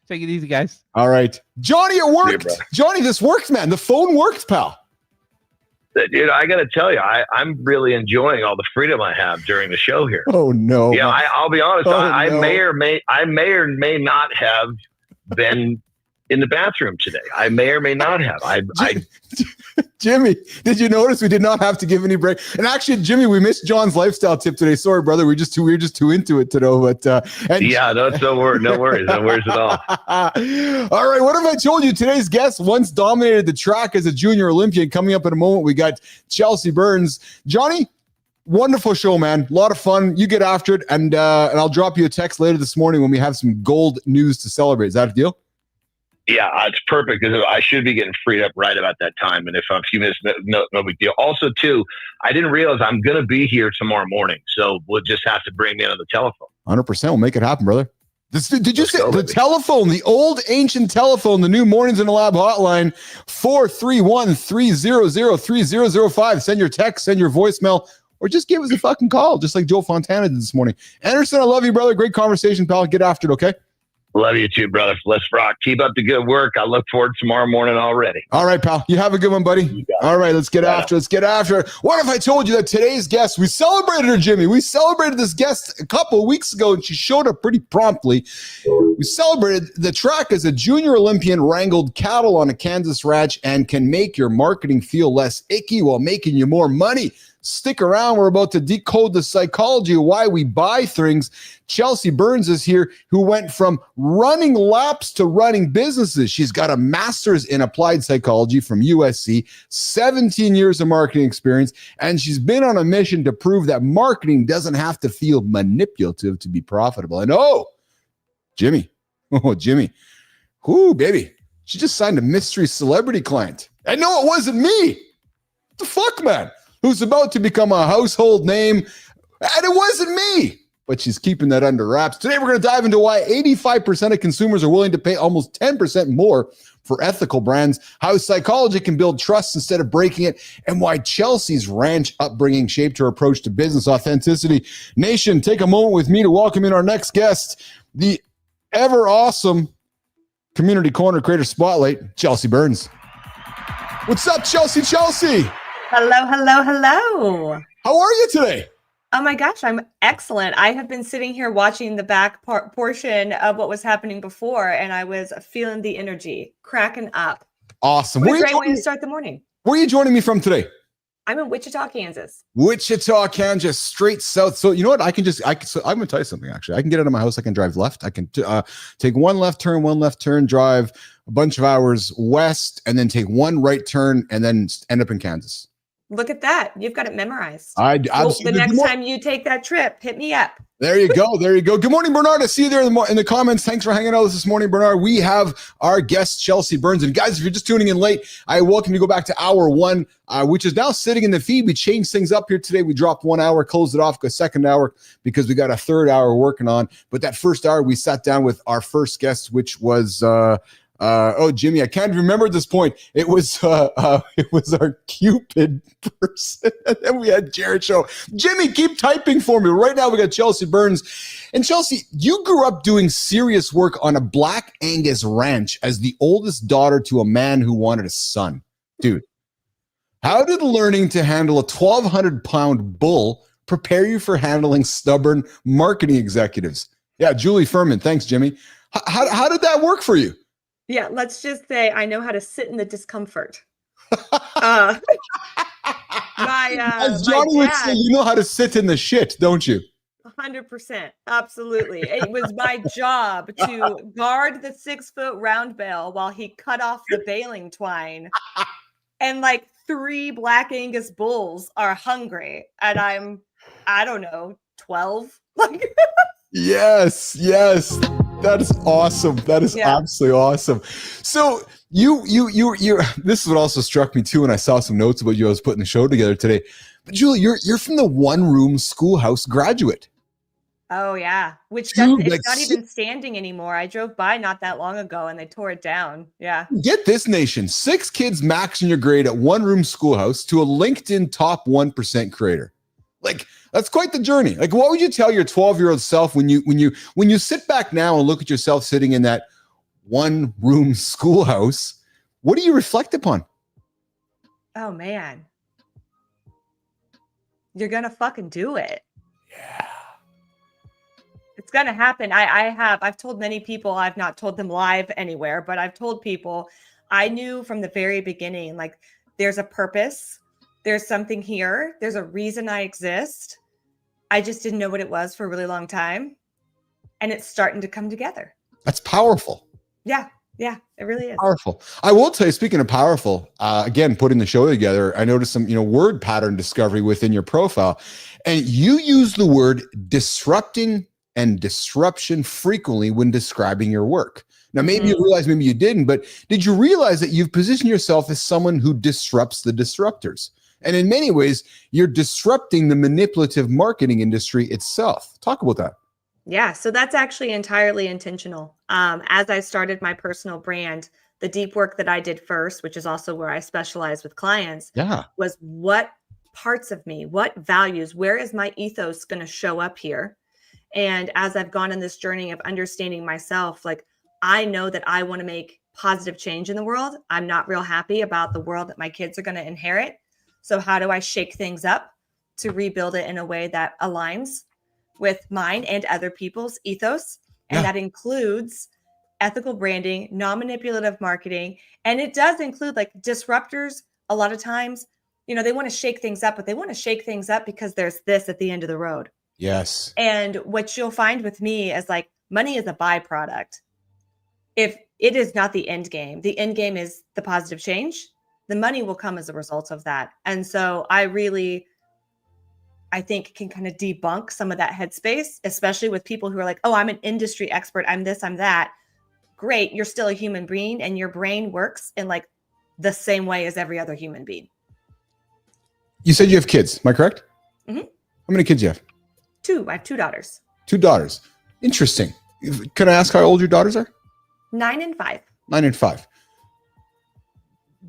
Take it easy, guys. All right. Johnny, it worked. Johnny, this worked, man. The phone worked, pal. Dude, I got to tell you, I'm really enjoying all the freedom I have during the show here. Oh, no. Yeah, I'll be honest. I may or may not have been in the bathroom today. I may or may not have. Jimmy, did you notice we did not have to give any break? And actually, Jimmy, we missed John's lifestyle tip today. Sorry, brother. We're just too into it today. But yeah, no worries. No worries at all. All right. What have I told you? Today's guest once dominated the track as a junior Olympian. Coming up in a moment, we got Chelsea Burns. Johnny, wonderful show, man. A lot of fun. You get after it, and I'll drop you a text later this morning when we have some gold news to celebrate. Is that a deal? Yeah, it's perfect because I should be getting freed up right about that time. And if I'm a few minutes, no big deal. Also, too, I didn't realize I'm going to be here tomorrow morning. So we'll just have to bring me in on the telephone. 100%. We'll make it happen, brother. Did you say the baby. Telephone, the old ancient telephone, the new Mornings in the Lab hotline, 431-300-3005. Send your text, send your voicemail, or just give us a fucking call, just like Joe Fontana did this morning. Anderson, I love you, brother. Great conversation, pal. Get after it, okay? Love you too, brother. Let's rock. Keep up the good work. I look forward to tomorrow morning already. All right, pal. You have a good one, buddy. All right, let's get after it. Let's get after it. What if I told you that today's guest, we celebrated her, Jimmy. We celebrated this guest a couple of weeks ago, and she showed up pretty promptly. We celebrated the track as a junior Olympian, wrangled cattle on a Kansas ranch, and can make your marketing feel less icky while making you more money. Stick around. We're about to decode the psychology of why we buy things. Chelsea Burns is here, who went from running laps to running businesses. She's got a master's in applied psychology from USC, 17 years of marketing experience, and she's been on a mission to prove that marketing doesn't have to feel manipulative to be profitable. And Jimmy. Ooh, baby. She just signed a mystery celebrity client. And no, it wasn't me. What the fuck, man? Who's about to become a household name. And it wasn't me. But she's keeping that under wraps. Today, we're going to dive into why 85% of consumers are willing to pay almost 10% more for ethical brands, how psychology can build trust instead of breaking it, and why Chelsea's ranch upbringing shaped her approach to business authenticity. Nation, take a moment with me to welcome in our next guest, the ever awesome Community Corner Creator Spotlight, Chelsea Burns. What's up, Chelsea? Hello. How are you today? Oh my gosh, I'm excellent. I have been sitting here watching the back portion of what was happening before, and I was feeling the energy, cracking up. Awesome. What a great way to start the morning. Where are you joining me from today? I'm in Wichita, Kansas. Wichita, Kansas, straight south. So you know what? I'm going to tell you something, actually. I can get out of my house. I can drive left. I can take one left turn, drive a bunch of hours west, and then take one right turn, and then end up in Kansas. Look at that. You've got it memorized. I Well, absolutely. the next time you take that trip, hit me up. There you go. There you go. Good morning, Bernard. I see you there in the comments. Thanks for hanging out with us this morning, Bernard. We have our guest, Chelsea Burns. And guys, if you're just tuning in late, I welcome you to go back to hour one, which is now sitting in the feed. We changed things up here today. We dropped 1 hour, closed it off, a second hour because we got a third hour working on. But that first hour, we sat down with our first guest, which was Jimmy, I can't remember at this point. It was our Cupid person. And then we had Jared show. Jimmy, keep typing for me. Right now we got Chelsea Burns. And Chelsea, you grew up doing serious work on a Black Angus ranch as the oldest daughter to a man who wanted a son. Dude, how did learning to handle a 1,200-pound bull prepare you for handling stubborn marketing executives? Yeah, Julie Furman. Thanks, Jimmy. How did that work for you? Yeah, let's just say I know how to sit in the discomfort. As Johnny would say, you know how to sit in the shit, don't you? 100%. Absolutely. It was my job to guard the 6-foot round bale while he cut off the baling twine. And like 3 Black Angus bulls are hungry. And I don't know, 12. Yes. That is awesome. That is absolutely awesome. So you this is what also struck me too when I saw some notes about you. I was putting the show together today. But Julie, you're from the one-room schoolhouse graduate. Oh yeah, it's not even standing anymore. I drove by not that long ago and they tore it down. Yeah. Get this, nation. 6 kids max in your grade at one-room schoolhouse to a LinkedIn top 1% creator. Like, that's quite the journey. Like, what would you tell your 12-year-old self when you sit back now and look at yourself sitting in that one-room schoolhouse? What do you reflect upon? Oh man, you're gonna fucking do it. Yeah, it's gonna happen. I've told many people. I've not told them live anywhere, but I've told people. I knew from the very beginning, like, there's a purpose. There's something here. There's a reason I exist. I just didn't know what it was for a really long time. And it's starting to come together. That's powerful. Yeah, it really is. Powerful. I will tell you, speaking of powerful, again, putting the show together, I noticed some, word pattern discovery within your profile. And you use the word disrupting and disruption frequently when describing your work. Now, maybe you realize, maybe you didn't, but did you realize that you've positioned yourself as someone who disrupts the disruptors? And in many ways, you're disrupting the manipulative marketing industry itself. Talk about that. Yeah, so that's actually entirely intentional. As I started my personal brand, the deep work that I did first, which is also where I specialize with clients, was what parts of me, what values, where is my ethos going to show up here? And as I've gone on this journey of understanding myself, like, I know that I want to make positive change in the world. I'm not real happy about the world that my kids are going to inherit. So how do I shake things up to rebuild it in a way that aligns with mine and other people's ethos? And that includes ethical branding, non-manipulative marketing. And it does include, like, disruptors. A lot of times, they want to shake things up, but they want to shake things up because there's this at the end of the road. Yes. And what you'll find with me is, like, money is a byproduct. If it is not the end game is the positive change. The money will come as a result of that. And so I think can kind of debunk some of that headspace, especially with people who are like, oh, I'm an industry expert. I'm this, I'm that. Great. You're still a human being and your brain works in, like, the same way as every other human being. You said you have kids. Am I correct? Mm-hmm. How many kids do you have? 2. I have 2 daughters. 2 daughters. Interesting. Can I ask how old your daughters are? 9 and 5. 9 and 5.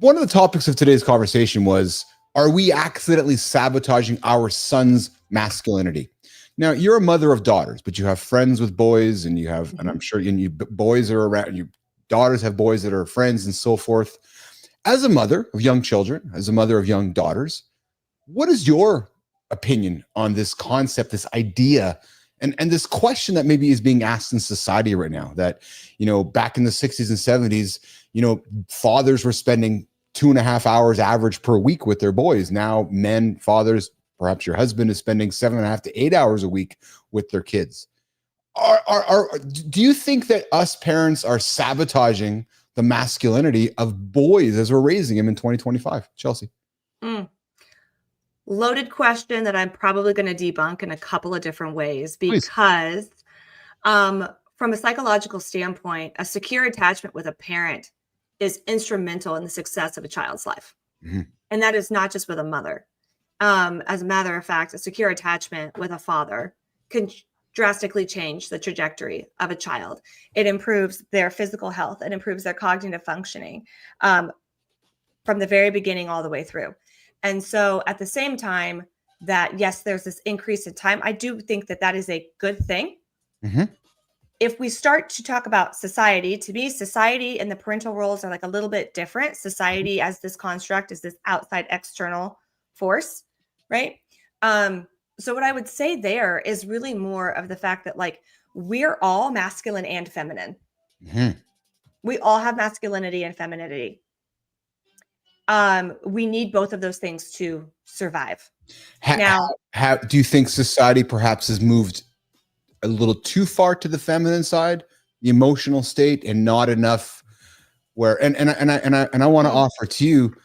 One of the topics of today's conversation was, are we accidentally sabotaging our son's masculinity? Now, you're a mother of daughters, but you have friends with boys, and you have, and I'm sure boys are around, your daughters have boys that are friends and so forth. As a mother of young children, as a mother of young daughters, what is your opinion on this concept, this idea, and this question that maybe is being asked in society right now? That, back in the 60s and 70s, fathers were spending 2.5 hours average per week with their boys. Now, fathers, perhaps your husband, is spending 7.5 to 8 hours a week with their kids. Do you think that us parents are sabotaging the masculinity of boys as we're raising them in 2025? Chelsea. Loaded question that I'm probably going to debunk in a couple of different ways, because from a psychological standpoint, a secure attachment with a parent is instrumental in the success of a child's life. Mm-hmm. And that is not just with a mother. As a matter of fact, a secure attachment with a father can drastically change the trajectory of a child. It improves their physical health. It improves their cognitive functioning from the very beginning all the way through. And so at the same time that, yes, there's this increase in time, I do think that that is a good thing. Mm-hmm. If we start to talk about society, to me, society and the parental roles are like a little bit different. Society as this construct is this outside external force, right? So what I would say there is really more of the fact that like we're all masculine and feminine. Mm-hmm. We all have masculinity and femininity. We need both of those things to survive. Do you think society perhaps has moved a little too far to the feminine side, the emotional state, and not enough where? And I want to offer to you.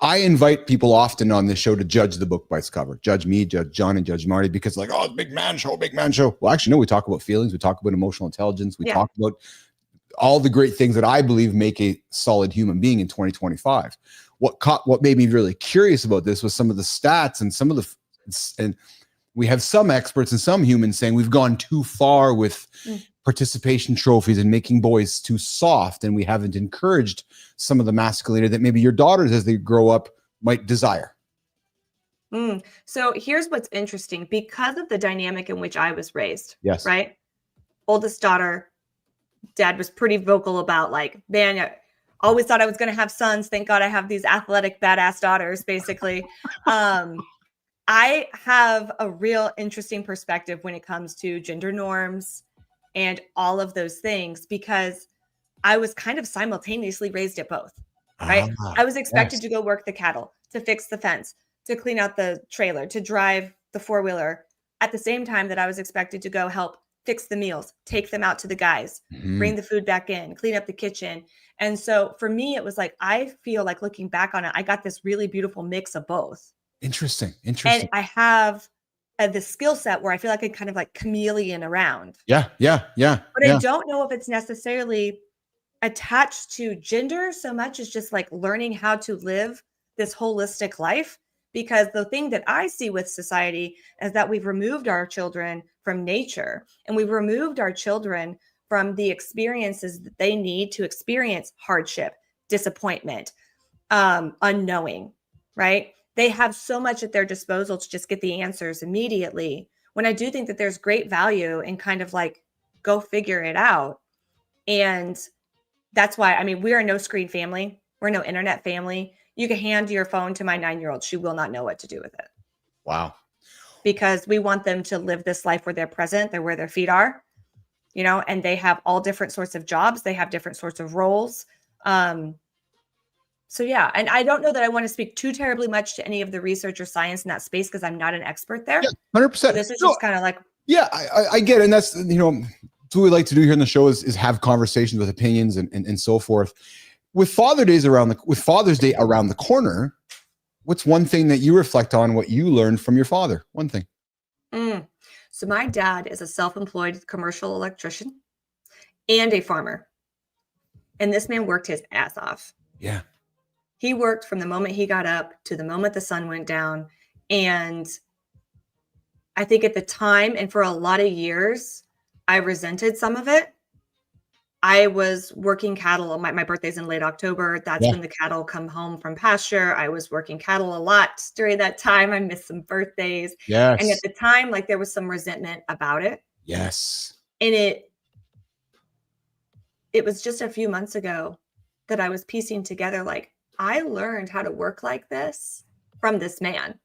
I invite people often on this show to judge the book by its cover. Judge me, judge John, and judge Marty, because like, oh, big man show, big man show. Well, actually, no, we talk about feelings. We talk about emotional intelligence. We talk about all the great things that I believe make a solid human being in 2025. What made me really curious about this was some of the stats and some of the, and we have some experts and some humans saying we've gone too far with participation trophies and making boys too soft, and we haven't encouraged some of the masculinity that maybe your daughters as they grow up might desire. So here's what's interesting. Because of the dynamic in which I was raised, yes, right? Oldest daughter, dad was pretty vocal about like, man, I always thought I was going to have sons. Thank God I have these athletic, badass daughters, basically. I have a real interesting perspective when it comes to gender norms and all of those things, because I was kind of simultaneously raised at both, right? I was expected to go work the cattle, to fix the fence, to clean out the trailer, to drive the four-wheeler, at the same time that I was expected to go help fix the meals, take them out to the guys, bring the food back in, clean up the kitchen. And so for me, it was like, I feel like looking back on it, I got this really beautiful mix of both. Interesting. And I have the skill set where I feel like I kind of like chameleon around. Yeah. But I don't know if it's necessarily attached to gender so much as just like learning how to live this holistic life. Because the thing that I see with society is that we've removed our children from nature, and we've removed our children from the experiences that they need to experience hardship, disappointment, unknowing, right? They have so much at their disposal to just get the answers immediately. When I do think that there's great value in kind of like, go figure it out. And that's why, I mean, we're a no screen family. We're no internet family. You can hand your phone to my 9-year-old. She will not know what to do with it. Wow. Because we want them to live this life where they're present, they're where their feet are, you know, and they have all different sorts of jobs. They have different sorts of roles. So yeah, and I don't know that I want to speak too terribly much to any of the research or science in that space because I'm not an expert there. Yeah, 100%. So this is just kind of like. Yeah, I get it. And that's, you know, what we like to do here in the show is have conversations with opinions and so forth. With Father's Day around the corner, what's one thing that you reflect on what you learned from your father? One thing. So my dad is a self-employed commercial electrician and a farmer. And this man worked his ass off. Yeah. He worked from the moment he got up to the moment the sun went down. And I think at the time, and for a lot of years, I resented some of it. I was working cattle. My birthday's in late October. That's when the cattle come home from pasture. I was working cattle a lot during that time. I missed some birthdays. Yes. And at the time, like there was some resentment about it. Yes. And it was just a few months ago that I was piecing together, like, I learned how to work like this from this man.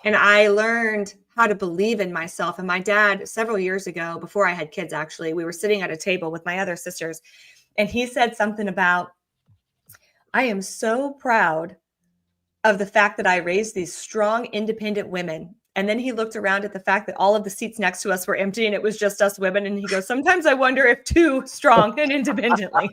And I learned how to believe in myself. And my dad, several years ago, before I had kids, actually, we were sitting at a table with my other sisters. And he said something about, I am so proud of the fact that I raised these strong, independent women. And then he looked around at the fact that all of the seats next to us were empty and it was just us women. And he goes, sometimes I wonder if too strong and independently.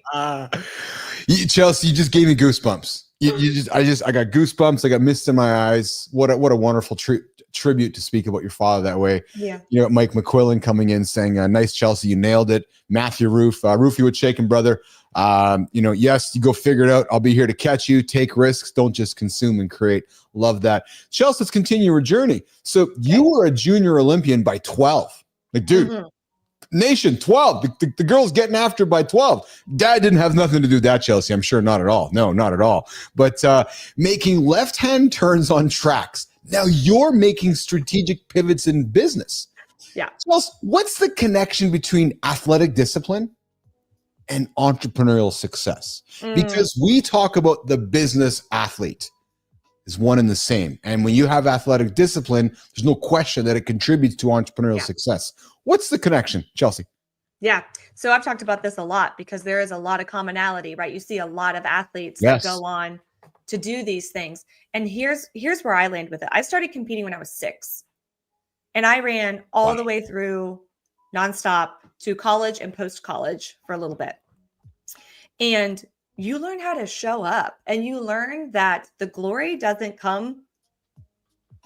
Chelsea, you just gave me goosebumps. I got goosebumps. I got mist in my eyes. What a wonderful tribute to speak about your father that way. Yeah. You know, Mike McQuillan coming in saying, nice, Chelsea, you nailed it. Matthew Roofy with Shaken Brother. You know, yes, you go figure it out. I'll be here to catch you. Take risks. Don't just consume and create. Love that. Chelsea, let's continue your journey. So you were a junior Olympian by 12. Like, dude, nation 12. The girl's getting after by 12. Dad didn't have nothing to do with that, Chelsea. I'm sure not at all. No, not at all. But making left-hand turns on tracks. Now you're making strategic pivots in business. Yeah. Chelsea, what's the connection between athletic discipline and entrepreneurial success? Because we talk about the business athlete is one and the same. And when you have athletic discipline, there's no question that it contributes to entrepreneurial success. What's the connection, Chelsea? Yeah. So I've talked about this a lot because there is a lot of commonality, right? You see a lot of athletes that go on to do these things. And here's where I land with it. I started competing when I was 6. And I ran all the way through nonstop to college and post-college for a little bit. And you learn how to show up, and you learn that the glory doesn't come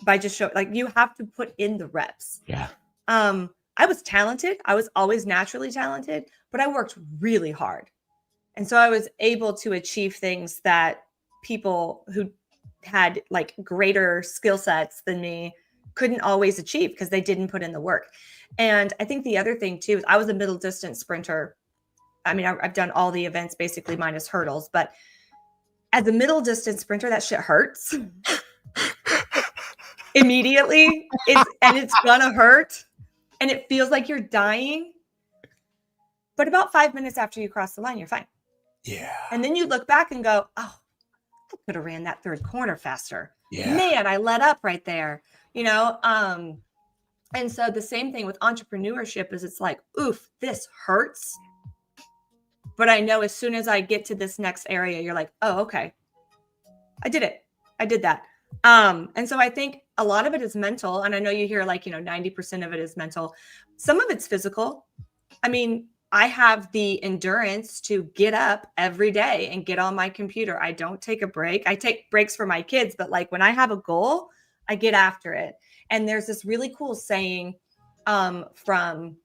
by just you have to put in the reps. Yeah. I was talented. I was always naturally talented, but I worked really hard. And so I was able to achieve things that people who had like greater skill sets than me couldn't always achieve because they didn't put in the work. And I think the other thing too, is I was a middle distance sprinter. I mean, I've done all the events basically minus hurdles, but as a middle distance sprinter, that shit hurts immediately. It's gonna hurt. And it feels like you're dying. But about 5 minutes after you cross the line, you're fine. Yeah. And then you look back and go, oh, I could have ran that third corner faster. Yeah. Man, I let up right there. You know? And so the same thing with entrepreneurship is it's like, oof, this hurts. But I know as soon as I get to this next area, you're like, oh, okay. I did it. I did that. And so I think a lot of it is mental. And I know you hear 90% of it is mental. Some of it's physical. I mean, I have the endurance to get up every day and get on my computer. I don't take a break. I take breaks for my kids, but when I have a goal, I get after it. And there's this really cool saying from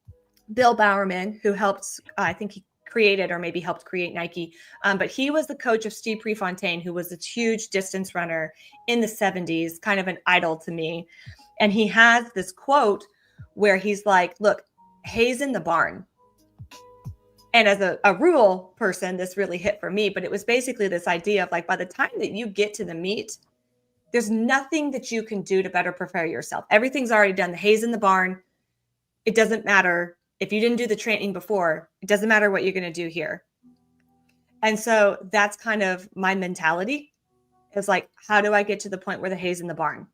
Bill Bowerman, who helped, I think he created or maybe helped create Nike. But he was the coach of Steve Prefontaine, who was a huge distance runner in the 70s, kind of an idol to me. And he has this quote where he's like, look, hay's in the barn. And as a rural person, this really hit for me, but it was basically this idea of by the time that you get to the meet, there's nothing that you can do to better prepare yourself. Everything's already done. The hay's in the barn. It doesn't matter. If you didn't do the training before, it doesn't matter what you're going to do here. And so that's kind of my mentality. It's how do I get to the point where the hay's in the barn?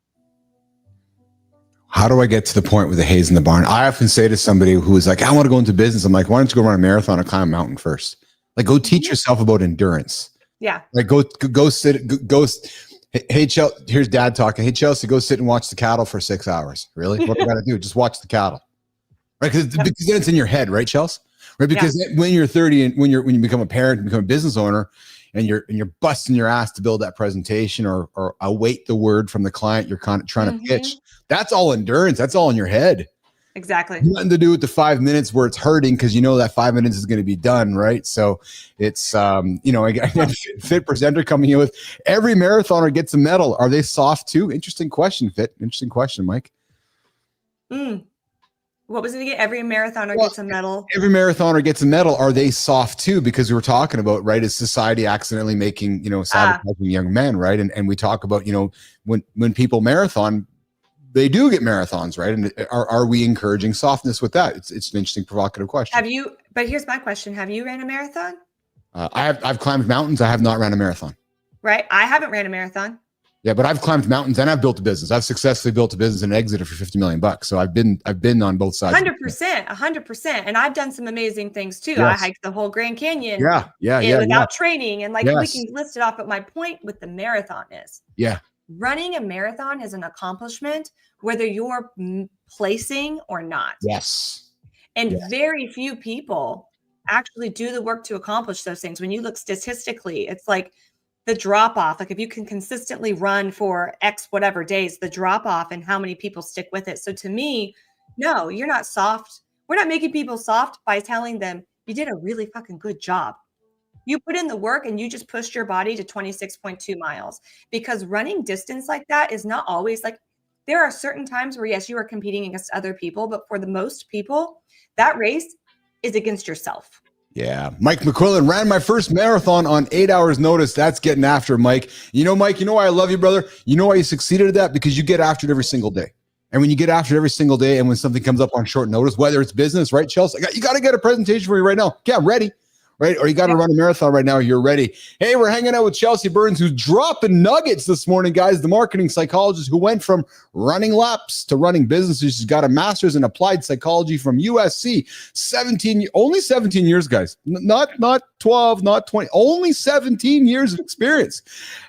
How do I get to the point where the hay's in the barn? I often say to somebody who is like, I want to go into business. I'm like, why don't you go run a marathon or climb a mountain first? Go teach yourself about endurance. Yeah. Go sit. Hey, Chelsea, here's Dad talking. Hey, Chelsea, go sit and watch the cattle for 6 hours. Really? What do I got to do? Just watch the cattle. Right, because then it's in your head, right, Chelsea? Right, because when you're 30 and when you become a parent and become a business owner, and you're busting your ass to build that presentation or await the word from the client you're kind of trying to pitch, that's all endurance. That's all in your head. Exactly. Nothing to do with the 5 minutes where it's hurting because that 5 minutes is going to be done, right? So it's Fit presenter coming in with every marathoner gets a medal. Are they soft too? Interesting question, Fit. Interesting question, Mike. What was it again? Every marathoner gets a medal. Every marathoner gets a medal. Are they soft too? Because we were talking about, right, is society accidentally making, sabotaging young men, right? And we talk about, when people marathon, they do get marathons, right? And are we encouraging softness with that? It's an interesting, provocative question. But here's my question. Have you ran a marathon? I've climbed mountains. I have not ran a marathon. Right. I haven't ran a marathon. Yeah, but I've climbed mountains and I've built a business. I've successfully built a business and exited for $50 million. So I've been on both sides. 100%. And I've done some amazing things too. Yes. I hiked the whole Grand Canyon. Without training. And we can list it off. But my point with the marathon is running a marathon is an accomplishment, whether you're placing or not. Yes. And very few people actually do the work to accomplish those things, when you look statistically, it's like the drop off, like if you can consistently run for X whatever days, the drop off and how many people stick with it. So to me, no, you're not soft. We're not making people soft by telling them you did a really fucking good job. You put in the work and you just pushed your body to 26.2 miles, because running distance like that is not always like, there are certain times where, yes, you are competing against other people, but for the most people, that race is against yourself. Yeah. Mike McQuillan ran my first marathon on 8 hours notice. That's getting after Mike. Mike, you know why I love you, brother? You know why you succeeded at that? Because you get after it every single day. And when you get after it every single day, and when something comes up on short notice, whether it's business, right, Chelsea? You got to get a presentation for you right now. Yeah, ready. Right? Or you got to run a marathon right now. You're ready. Hey, we're hanging out with Chelsea Burns, who's dropping nuggets this morning, guys. The marketing psychologist who went from running laps to running businesses. She's got a master's in applied psychology from USC. Only 17 years, guys. Not 12, not 20, only 17 years of experience.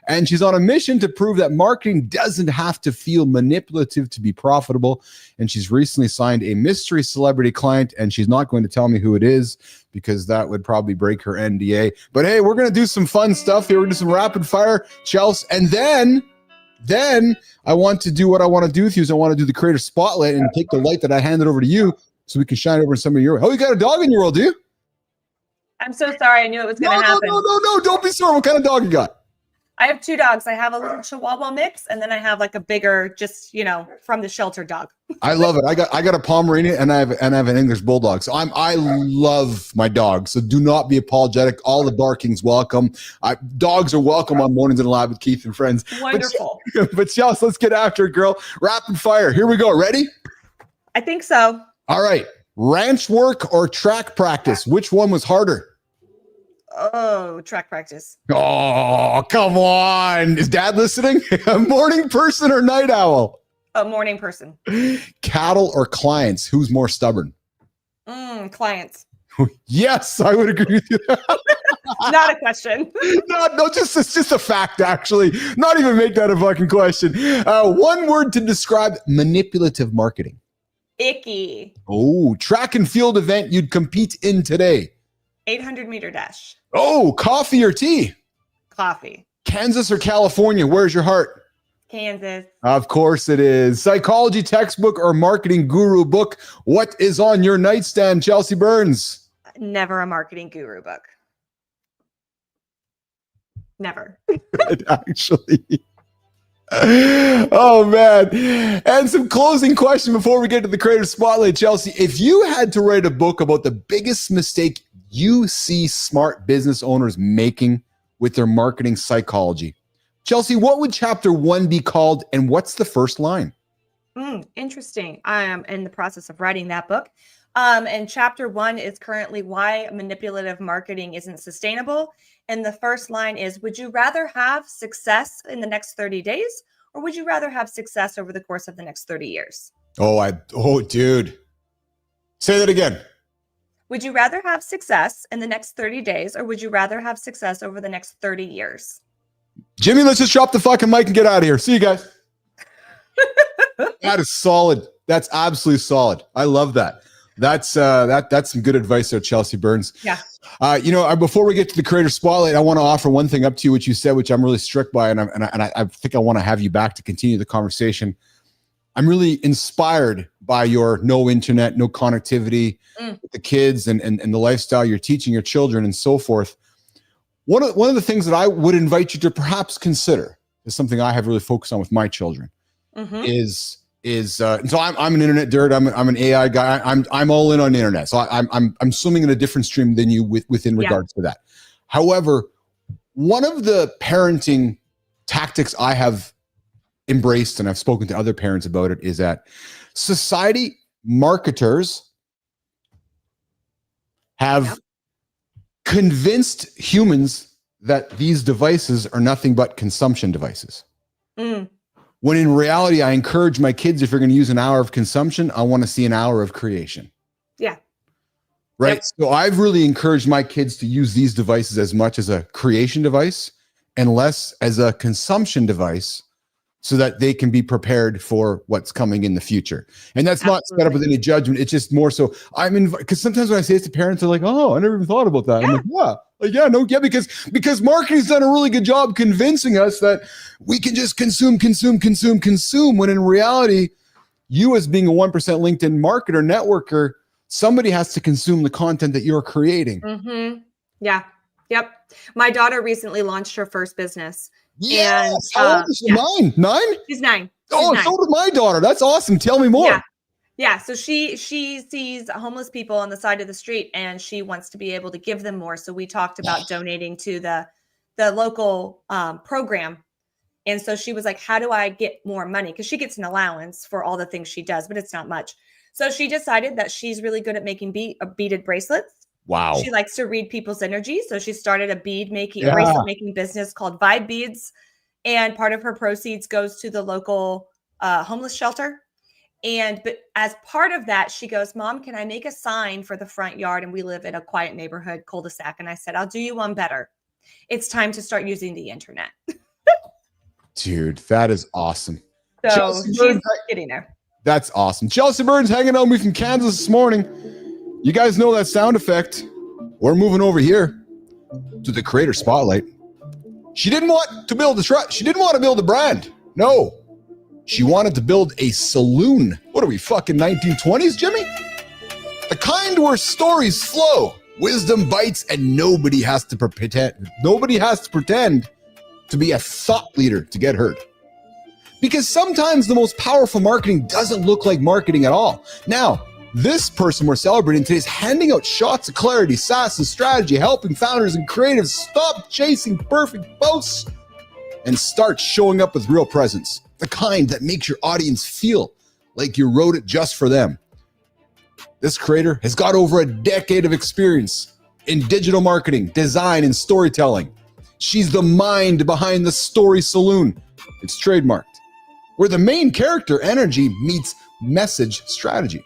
And she's on a mission to prove that marketing doesn't have to feel manipulative to be profitable. And she's recently signed a mystery celebrity client, and she's not going to tell me who it is, because that would probably break her NDA. But hey, we're going to do some fun stuff here. We're going to do some rapid fire, Chelsea. And then I want to do what I want to do with you is I want to do the creator spotlight and take the light that I handed over to you so we can shine over in some of your. Oh, you got a dog in your world, do you? I'm so sorry. I knew it was going to happen. No. Don't be sorry. What kind of dog you got? I have 2 dogs. I have a little Chihuahua mix, and then I have like a bigger, just from the shelter dog. I love it. I got a Pomeranian, and I have an English Bulldog. So I love my dogs. So do not be apologetic. All the barking's welcome. Dogs are welcome on Mornings in the Lab with Keith and Friends. Wonderful. But Chelsea, let's get after it, girl. Rapid fire. Here we go. Ready? I think so. All right. Ranch work or track practice? Which one was harder? Oh, track practice. Oh, come on. Is Dad listening? A morning person or night owl? A morning person. Cattle or clients? Who's more stubborn? Clients. Yes, I would agree with you. Not a question. No, it's just a fact, actually. Not even make that a fucking question. One word to describe manipulative marketing. Icky. Oh, track and field event you'd compete in today. 800-meter dash. Oh, coffee or tea? Coffee. Kansas or California? Where's your heart? Kansas. Of course it is. Psychology textbook or marketing guru book? What is on your nightstand, Chelsea Burns? Never a marketing guru book. Never. Actually. Oh, man. And some closing question before we get to the creator spotlight, Chelsea. If you had to write a book about the biggest mistake you see smart business owners making with their marketing psychology, Chelsea, what would chapter 1 be called, and what's the first line? Interesting. I am in the process of writing that book. And chapter 1 is currently why manipulative marketing isn't sustainable. And the first line is, would you rather have success in the next 30 days, or would you rather have success over the course of the next 30 years? Oh, dude. Say that again. Would you rather have success in the next 30 days, or would you rather have success over the next 30 years? Jimmy, let's just drop the fucking mic and get out of here. See you guys. That is solid. That's absolutely solid. I love that. That's some good advice there, Chelsea Burns. Yeah. Before we get to the creator spotlight, I want to offer one thing up to you, which you said, which I'm really struck by, and I think I want to have you back to continue the conversation. I'm really inspired by your no internet, no connectivity with the kids and the lifestyle you're teaching your children and so forth. One of the things that I would invite you to perhaps consider is something I have really focused on with my children. Is so I'm an internet nerd. I'm an AI guy. I'm all in on the internet. So I'm swimming in a different stream than you within regards to that. However, one of the parenting tactics I have embraced, and I've spoken to other parents about it, is that society marketers have convinced humans that these devices are nothing but consumption devices. When in reality, I encourage my kids, if you're going to use an hour of consumption, I want to see an hour of creation. Yeah. Right. Yep. So I've really encouraged my kids to use these devices as much as a creation device and less as a consumption device so that they can be prepared for what's coming in the future. And that's not set up with any judgment. It's just more so because sometimes when I say this to parents, they're like, oh, I never even thought about that. Yeah. I'm like, because marketing's done a really good job convincing us that we can just consume, when in reality, you as being a 1% LinkedIn marketer, networker, somebody has to consume the content that you're creating. Mm-hmm. Yeah. Yep. My daughter recently launched her first business. Yes. And, how old is she? 9? She's 9. So did my daughter. That's awesome. Tell me more. Yeah. So she sees homeless people on the side of the street and she wants to be able to give them more. So we talked about donating to the local program. And so she was like, how do I get more money? Because she gets an allowance for all the things she does, but it's not much. So she decided that she's really good at making beaded bracelets. Wow. She likes to read people's energy. So she started a bracelet making business called Vibe Beads. And part of her proceeds goes to the local homeless shelter. But as part of that, she goes, Mom, can I make a sign for the front yard? And we live in a quiet neighborhood, cul-de-sac. And I said, I'll do you one better. It's time to start using the internet. Dude, that is awesome. So she's getting there. That's awesome. Chelsea Burns hanging out with me from Kansas this morning. You guys know that sound effect. We're moving over here to the creator spotlight. She didn't want to build she didn't want to build a brand. No. She wanted to build a saloon. What are we, fucking 1920s, Jimmy? The kind where stories flow, wisdom bites, and nobody has to pretend to be a thought leader to get heard. Because sometimes the most powerful marketing doesn't look like marketing at all. Now, this person we're celebrating today is handing out shots of clarity, sass, and strategy, helping founders and creatives stop chasing perfect posts and start showing up with real presence. The kind that makes your audience feel like you wrote it just for them. This creator has got over a decade of experience in digital marketing, design, and storytelling. She's the mind behind the Story Saloon. It's trademarked, where the main character energy meets message strategy.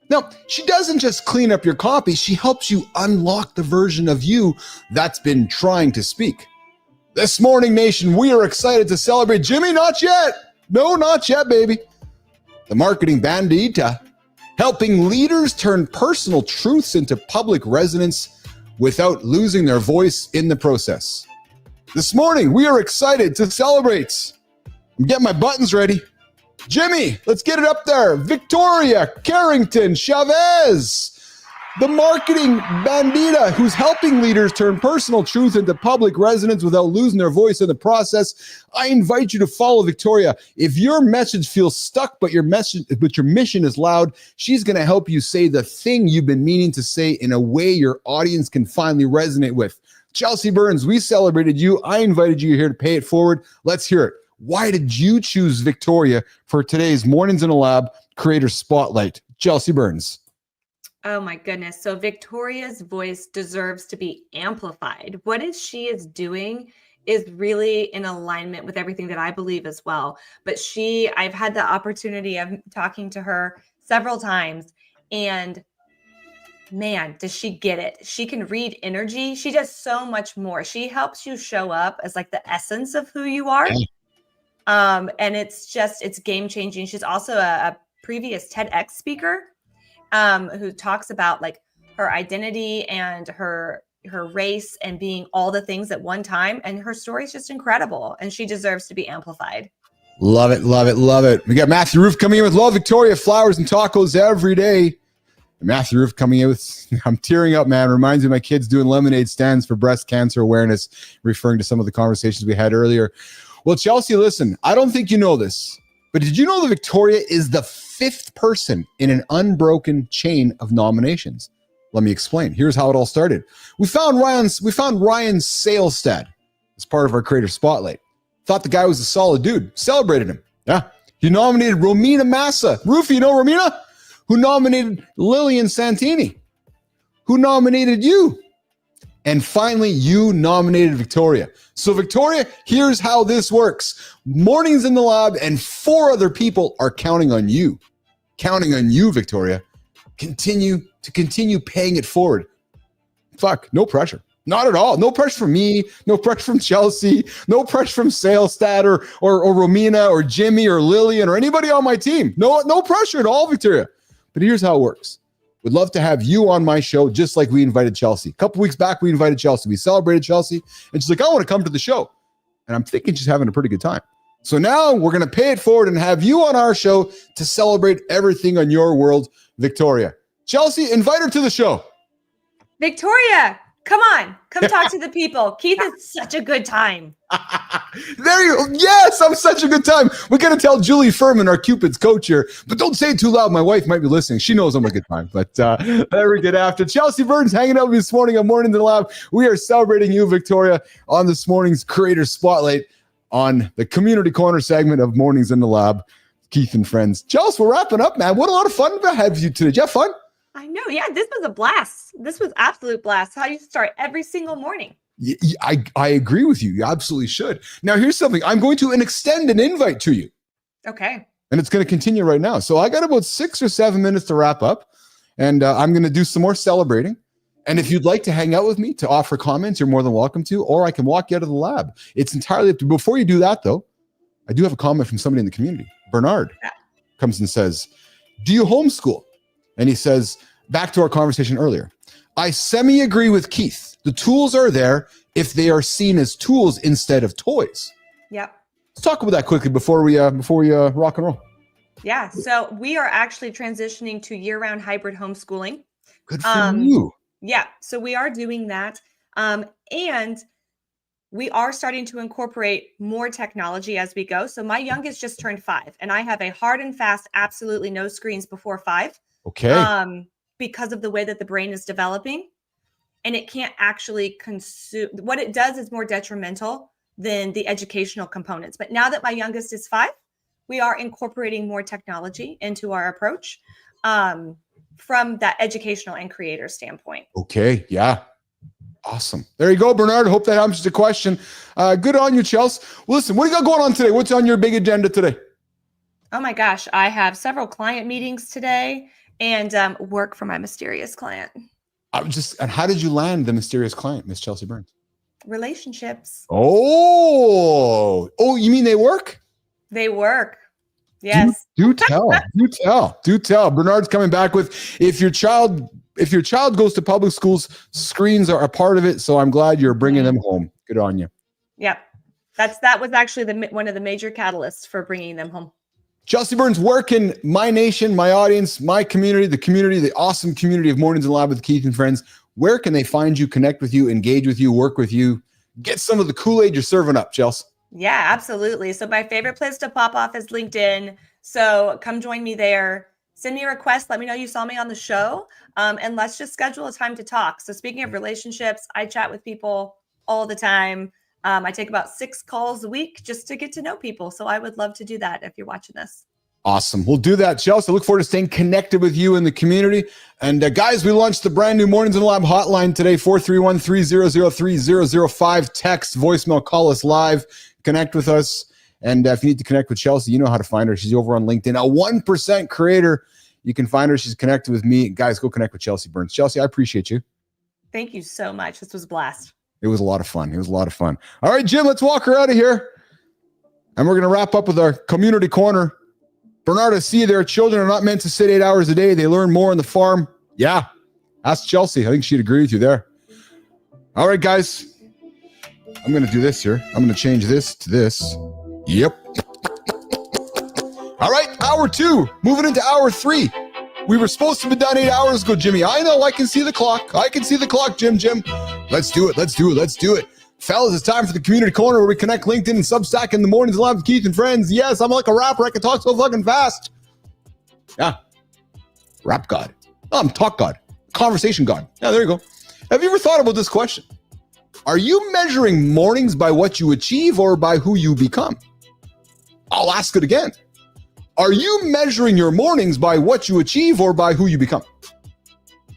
Now, she doesn't just clean up your copy, she helps you unlock the version of you that's been trying to speak. This morning, nation, we are excited to celebrate Jimmy, not yet. No, not yet, baby. The marketing bandita, helping leaders turn personal truths into public resonance without losing their voice in the process. This morning, we are excited to celebrate. I'm getting my buttons ready. Jimmy, let's get it up there. Victoria Carrington Chavez, the marketing bandita who's helping leaders turn personal truth into public resonance without losing their voice in the process. I invite you to follow Victoria. If your message feels stuck, but your mission is loud, she's going to help you say the thing you've been meaning to say in a way your audience can finally resonate with. Chelsea Burns, we celebrated you. I invited you here to pay it forward. Let's hear it. Why did you choose Victoria for today's Mornings in a Lab Creator Spotlight? Chelsea Burns. Oh my goodness. So Victoria's voice deserves to be amplified. What she is doing is really in alignment with everything that I believe as well. But I've had the opportunity of talking to her several times, and man, does she get it? She can read energy. She does so much more. She helps you show up as like the essence of who you are. And it's game changing. She's also a previous TEDx speaker who talks about like her identity and her race and being all the things at one time. And her story is just incredible. And she deserves to be amplified. Love it, love it, love it. We got Matthew Roof coming in with Love Victoria, flowers and tacos every day. And Matthew Roof coming in with, I'm tearing up, man. Reminds me of my kids doing lemonade stands for breast cancer awareness, referring to some of the conversations we had earlier. Well, Chelsea, listen, I don't think you know this, but did you know that Victoria is the 5th person in an unbroken chain of nominations? Let me explain. Here's how it all started. We found Ryan Salestad as part of our Creator Spotlight. Thought the guy was a solid dude. Celebrated him. Yeah. He nominated Romina Massa. Roofy, you know Romina? Who nominated Lillian Santini? Who nominated you? And finally, you nominated Victoria. So Victoria, here's how this works. Mornings in the Lab and 4 other people are counting on you. Counting on you, Victoria. Continue paying it forward. Fuck, no pressure. Not at all. No pressure from me. No pressure from Chelsea. No pressure from Salestat or Romina or Jimmy or Lillian or anybody on my team. No pressure at all, Victoria. But here's how it works. We'd love to have you on my show, just like we invited Chelsea. A couple weeks back, we invited Chelsea. We celebrated Chelsea, and she's like, I want to come to the show. And I'm thinking she's having a pretty good time. So now we're going to pay it forward and have you on our show to celebrate everything on your world, Victoria. Chelsea, invite her to the show. Victoria, come on. Come talk to the people. Keith is such a good time. There you go. Yes, I'm such a good time. We're going to tell Julie Furman, our Cupid's coach here, but don't say it too loud. My wife might be listening. She knows I'm a good time, but there we get after. Chelsea Burns hanging out with me this morning on Mornings in the Lab. We are celebrating you, Victoria, on this morning's Creator Spotlight on the Community Corner segment of Mornings in the Lab. Keith and friends. Chelsea, we're wrapping up, man. What a lot of fun to have you today. Did you have fun? I know. Yeah, this was a blast. This was absolute blast. How you start every single morning. I agree with you. You absolutely should. Now, here's something. I'm going to extend an invite to you. Okay. And it's going to continue right now. So I got about 6 or 7 minutes to wrap up. And I'm going to do some more celebrating. And if you'd like to hang out with me to offer comments, you're more than welcome to. Or I can walk you out of the lab. It's entirely up to you. Before you do that, though, I do have a comment from somebody in the community. Bernard comes and says, do you homeschool? And he says, back to our conversation earlier, I semi-agree with Keith. The tools are there if they are seen as tools instead of toys. Yep. Let's talk about that quickly before we rock and roll. Yeah. So we are actually transitioning to year-round hybrid homeschooling. Good for you. Yeah. So we are doing that. And we are starting to incorporate more technology as we go. So my youngest just turned 5 and I have a hard and fast, absolutely no screens before 5. Okay. Because of the way that the brain is developing, and it can't actually consume. What it does is more detrimental than the educational components. But now that my youngest is 5, we are incorporating more technology into our approach from that educational and creator standpoint. Okay. Yeah. Awesome. There you go, Bernard. Hope that answers the question. Good on you, Chelsea. Well, listen, what do you got going on today? What's on your big agenda today? Oh my gosh. I have several client meetings today and work for my mysterious client. And how did you land the mysterious client, Miss Chelsea Burns? Relationships. Oh, you mean they work? They work. Yes. Do tell. Bernard's coming back with, if your child goes to public schools, screens are a part of it. So I'm glad you're bringing them home. Good on you. Yep. That was actually one of the major catalysts for bringing them home. Chelsea Burns, where can my nation, my audience, my community, the awesome community of Mornings in the Lab with Keith and friends, where can they find you, connect with you, engage with you, work with you, get some of the Kool-Aid you're serving up, Chelsea? Yeah, absolutely. So my favorite place to pop off is LinkedIn. So come join me there. Send me a request. Let me know you saw me on the show. And let's just schedule a time to talk. So speaking of relationships, I chat with people all the time. I take about 6 calls a week just to get to know people. So I would love to do that if you're watching this. Awesome. We'll do that, Chelsea. I look forward to staying connected with you in the community. And guys, we launched the brand new Mornings in the Lab hotline today, 431-300-3005. Text, voicemail, call us live, connect with us. And if you need to connect with Chelsea, you know how to find her. She's over on LinkedIn, a 1% creator. You can find her. She's connected with me. Guys, go connect with Chelsea Burns. Chelsea, I appreciate you. Thank you so much. This was a blast. It was a lot of fun. All right, Jim, let's walk her out of here. And we're going to wrap up with our community corner. Bernard, I see their children are not meant to sit 8 hours a day. They learn more on the farm. Yeah, ask Chelsea. I think she'd agree with you there. All right, guys. I'm going to do this here. I'm going to change this to this. Yep. All right, hour 2. Moving into hour 3. We were supposed to be done 8 hours ago, Jimmy. I know. I can see the clock. Jim. Let's do it. Fellas, it's time for the community corner where we connect LinkedIn and Substack in the Mornings Live with Keith and friends. Yes, I'm like a rapper. I can talk so fucking fast. Yeah. Rap God. I'm talk God. Conversation God. Yeah, there you go. Have you ever thought about this question? Are you measuring mornings by what you achieve or by who you become? I'll ask it again. Are you measuring your mornings by what you achieve or by who you become?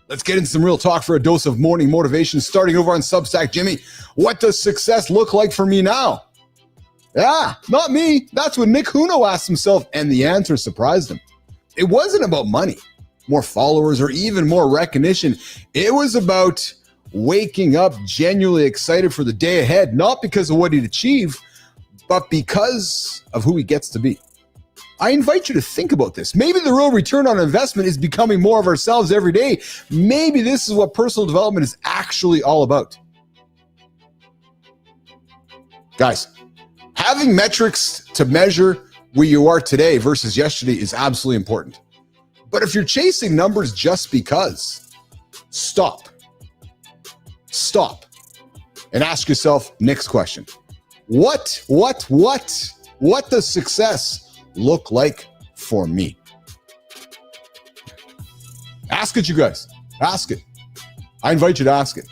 Let's get into some real talk for a dose of morning motivation, starting over on Substack. Jimmy, what does success look like for me now? Yeah, not me. That's what Nick Huno asked himself, and the answer surprised him. It wasn't about money, more followers, or even more recognition. It was about waking up genuinely excited for the day ahead, not because of what he'd achieve, but because of who he gets to be. I invite you to think about this. Maybe the real return on investment is becoming more of ourselves every day. Maybe this is what personal development is actually all about. Guys, having metrics to measure where you are today versus yesterday is absolutely important. But if you're chasing numbers just because, stop. Stop. And ask yourself, next question. What does success look like for me? Ask it, you guys. Ask it. I invite you to ask it.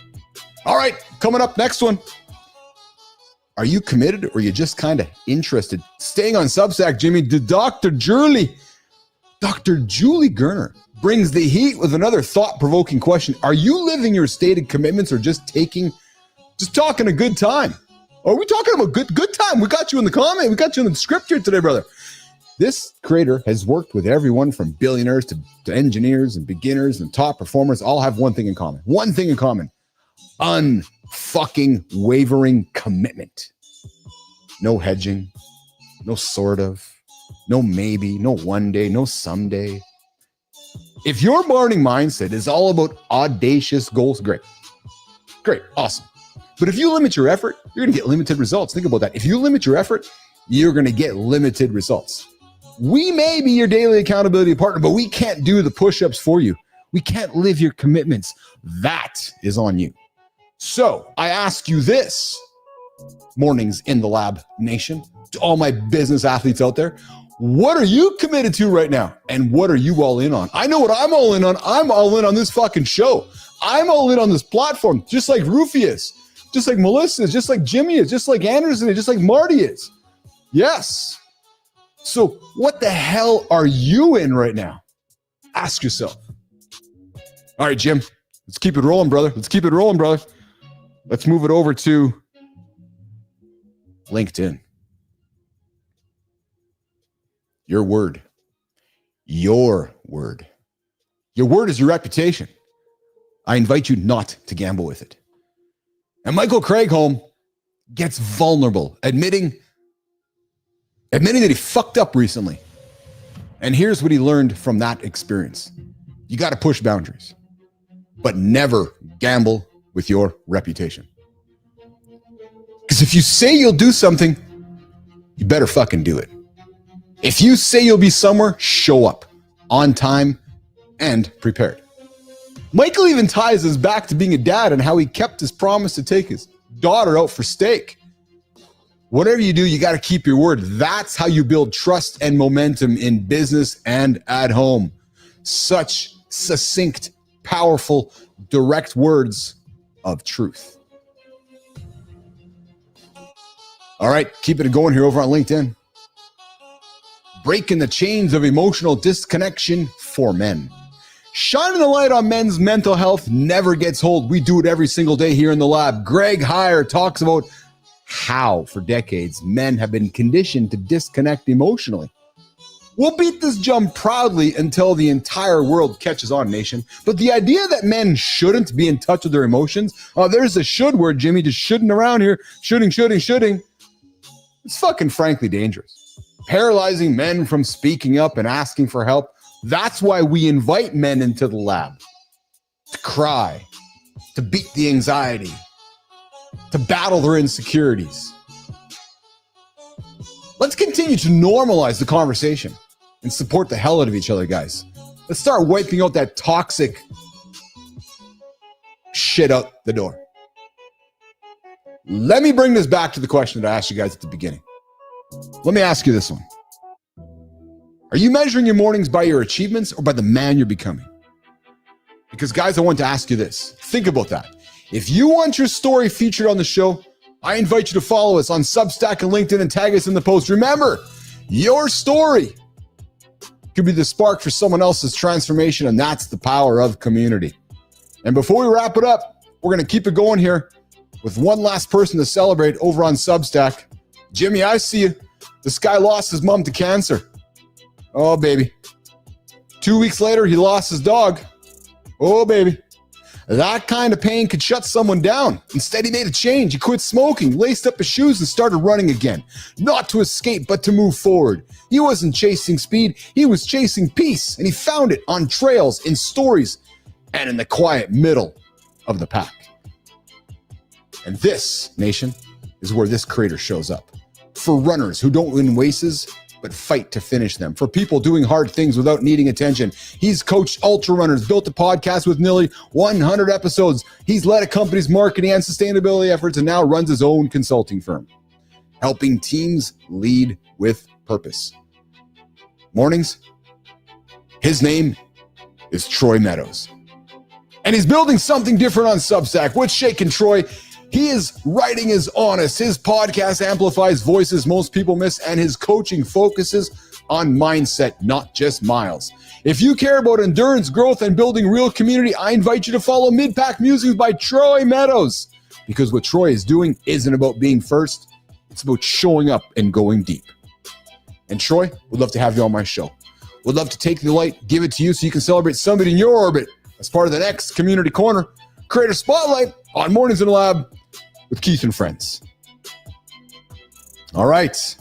All right, coming up, next one. Are you committed or are you just kind of interested? Staying on Substack, Jimmy, Dr. Julie Gerner brings the heat with another thought-provoking question. Are you living your stated commitments or just talking a good time? Are we talking about good time? We got you in the comment. We got you in the script here today, brother. This creator has worked with everyone from billionaires to engineers and beginners and top performers. All have one thing in common. One thing in common. Unfucking wavering commitment. No hedging. No sort of. No maybe. No one day. No someday. If your morning mindset is all about audacious goals, great. Great. Awesome. But if you limit your effort, you're going to get limited results. Think about that. If you limit your effort, you're going to get limited results. We may be your daily accountability partner, but we can't do the push-ups for you. We can't live your commitments. That is on you. So I ask you this, Mornings in the Lab Nation, to all my business athletes out there, what are you committed to right now? And what are you all in on? I know what I'm all in on. I'm all in on this fucking show. I'm all in on this platform, just like Rufy is, just like Melissa is, just like Jimmy is, just like Andersen is, just like Marty is. Yes. So what the hell are you in right now? Ask yourself. All right, Jim, let's keep it rolling, brother. Let's keep it rolling, brother. Let's move it over to LinkedIn. Your word. Your word. Your word is your reputation. I invite you not to gamble with it. And Michael Craigholm gets vulnerable, admitting that he fucked up recently. And here's what he learned from that experience. You got to push boundaries, but never gamble with your reputation. Because if you say you'll do something, you better fucking do it. If you say you'll be somewhere, show up on time and prepared. Michael even ties us back to being a dad and how he kept his promise to take his daughter out for steak. Whatever you do, you got to keep your word. That's how you build trust and momentum in business and at home. Such succinct, powerful, direct words of truth. All right, keeping it going here over on LinkedIn. Breaking the chains of emotional disconnection for men. Shining the light on men's mental health never gets old. We do it every single day here in the lab. Greg Heyer talks about how, for decades, men have been conditioned to disconnect emotionally. We'll beat this drum proudly until the entire world catches on, nation. But the idea that men shouldn't be in touch with their emotions, there's a should word, Jimmy, just shoulding around here, shoulding. It's fucking frankly dangerous. Paralyzing men from speaking up and asking for help. That's why we invite men into the lab. To cry, to beat the anxiety, to battle their insecurities. Let's continue to normalize the conversation and support the hell out of each other, guys. Let's start wiping out that toxic shit out the door. Let me bring this back to the question that I asked you guys at the beginning. Let me ask you this one. Are you measuring your mornings by your achievements or by the man you're becoming? Because guys, I want to ask you this. Think about that. If you want your story featured on the show, I invite you to follow us on Substack and LinkedIn and tag us in the post. Remember, your story could be the spark for someone else's transformation, and that's the power of community. And before we wrap it up, we're going to keep it going here with one last person to celebrate over on Substack. Jimmy, I see you. This guy lost his mom to cancer. Oh, baby. 2 weeks later, he lost his dog. Oh, baby. That kind of pain could shut someone down. Instead, he made a change. He quit smoking, laced up his shoes, and started running again. Not to escape, but to move forward. He wasn't chasing speed. He was chasing peace, and he found it on trails, in stories, and in the quiet middle of the pack. And this, nation, is where this creator shows up. For runners who don't win races, but fight to finish them. For people doing hard things without needing attention. He's coached ultra runners, built a podcast with nearly 100 episodes. He's led a company's marketing and sustainability efforts, and now runs his own consulting firm, helping teams lead with purpose. Mornings, his name is Troy Meadows. And he's building something different on Substack. What's shaking Troy? His writing is honest. His podcast amplifies voices most people miss, and his coaching focuses on mindset, not just miles. If you care about endurance, growth, and building real community, I invite you to follow Mid-Pack Musings by Troy Meadows, because what Troy is doing isn't about being first. It's about showing up and going deep. And Troy, would love to have you on my show. Would love to take the light, give it to you so you can celebrate somebody in your orbit as part of the next Community Corner Creator Spotlight on Mornings in the Lab with Keith and Friends. All right.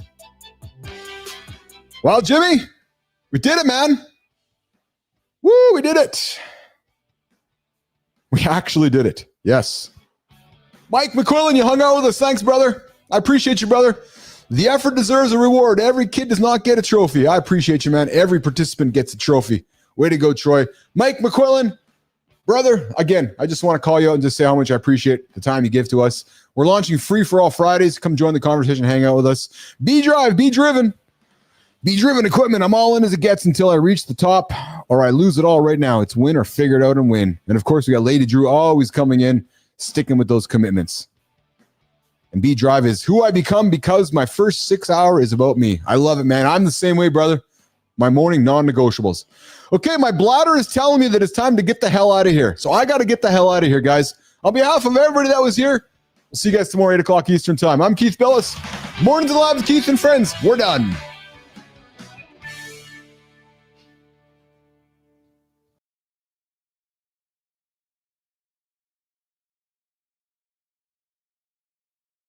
Well, Jimmy, we did it, man. Woo, we did it. We actually did it. Yes. Mike McQuillan, you hung out with us. Thanks, brother. I appreciate you, brother. The effort deserves a reward. Every kid does not get a trophy. I appreciate you, man. Every participant gets a trophy. Way to go, Troy. Mike McQuillan, brother, again, I just want to call you out and just say how much I appreciate the time you give to us. We're launching Free for All Fridays. Come join the conversation, hang out with us. Be drive, be driven. Be driven equipment. I'm all in as it gets until I reach the top or I lose it all right now. It's win or figure it out and win. And of course, we got Lady Drew always coming in, sticking with those commitments. And Be Drive is who I become because my first 6 hours is about me. I love it, man. I'm the same way, brother. My morning non-negotiables. Okay, my bladder is telling me that it's time to get the hell out of here. So I got to get the hell out of here, guys. On behalf of everybody that was here, we'll see you guys tomorrow, 8 o'clock Eastern time. I'm Keith Billis. Mornings in the Lab with Keith and Friends. We're done.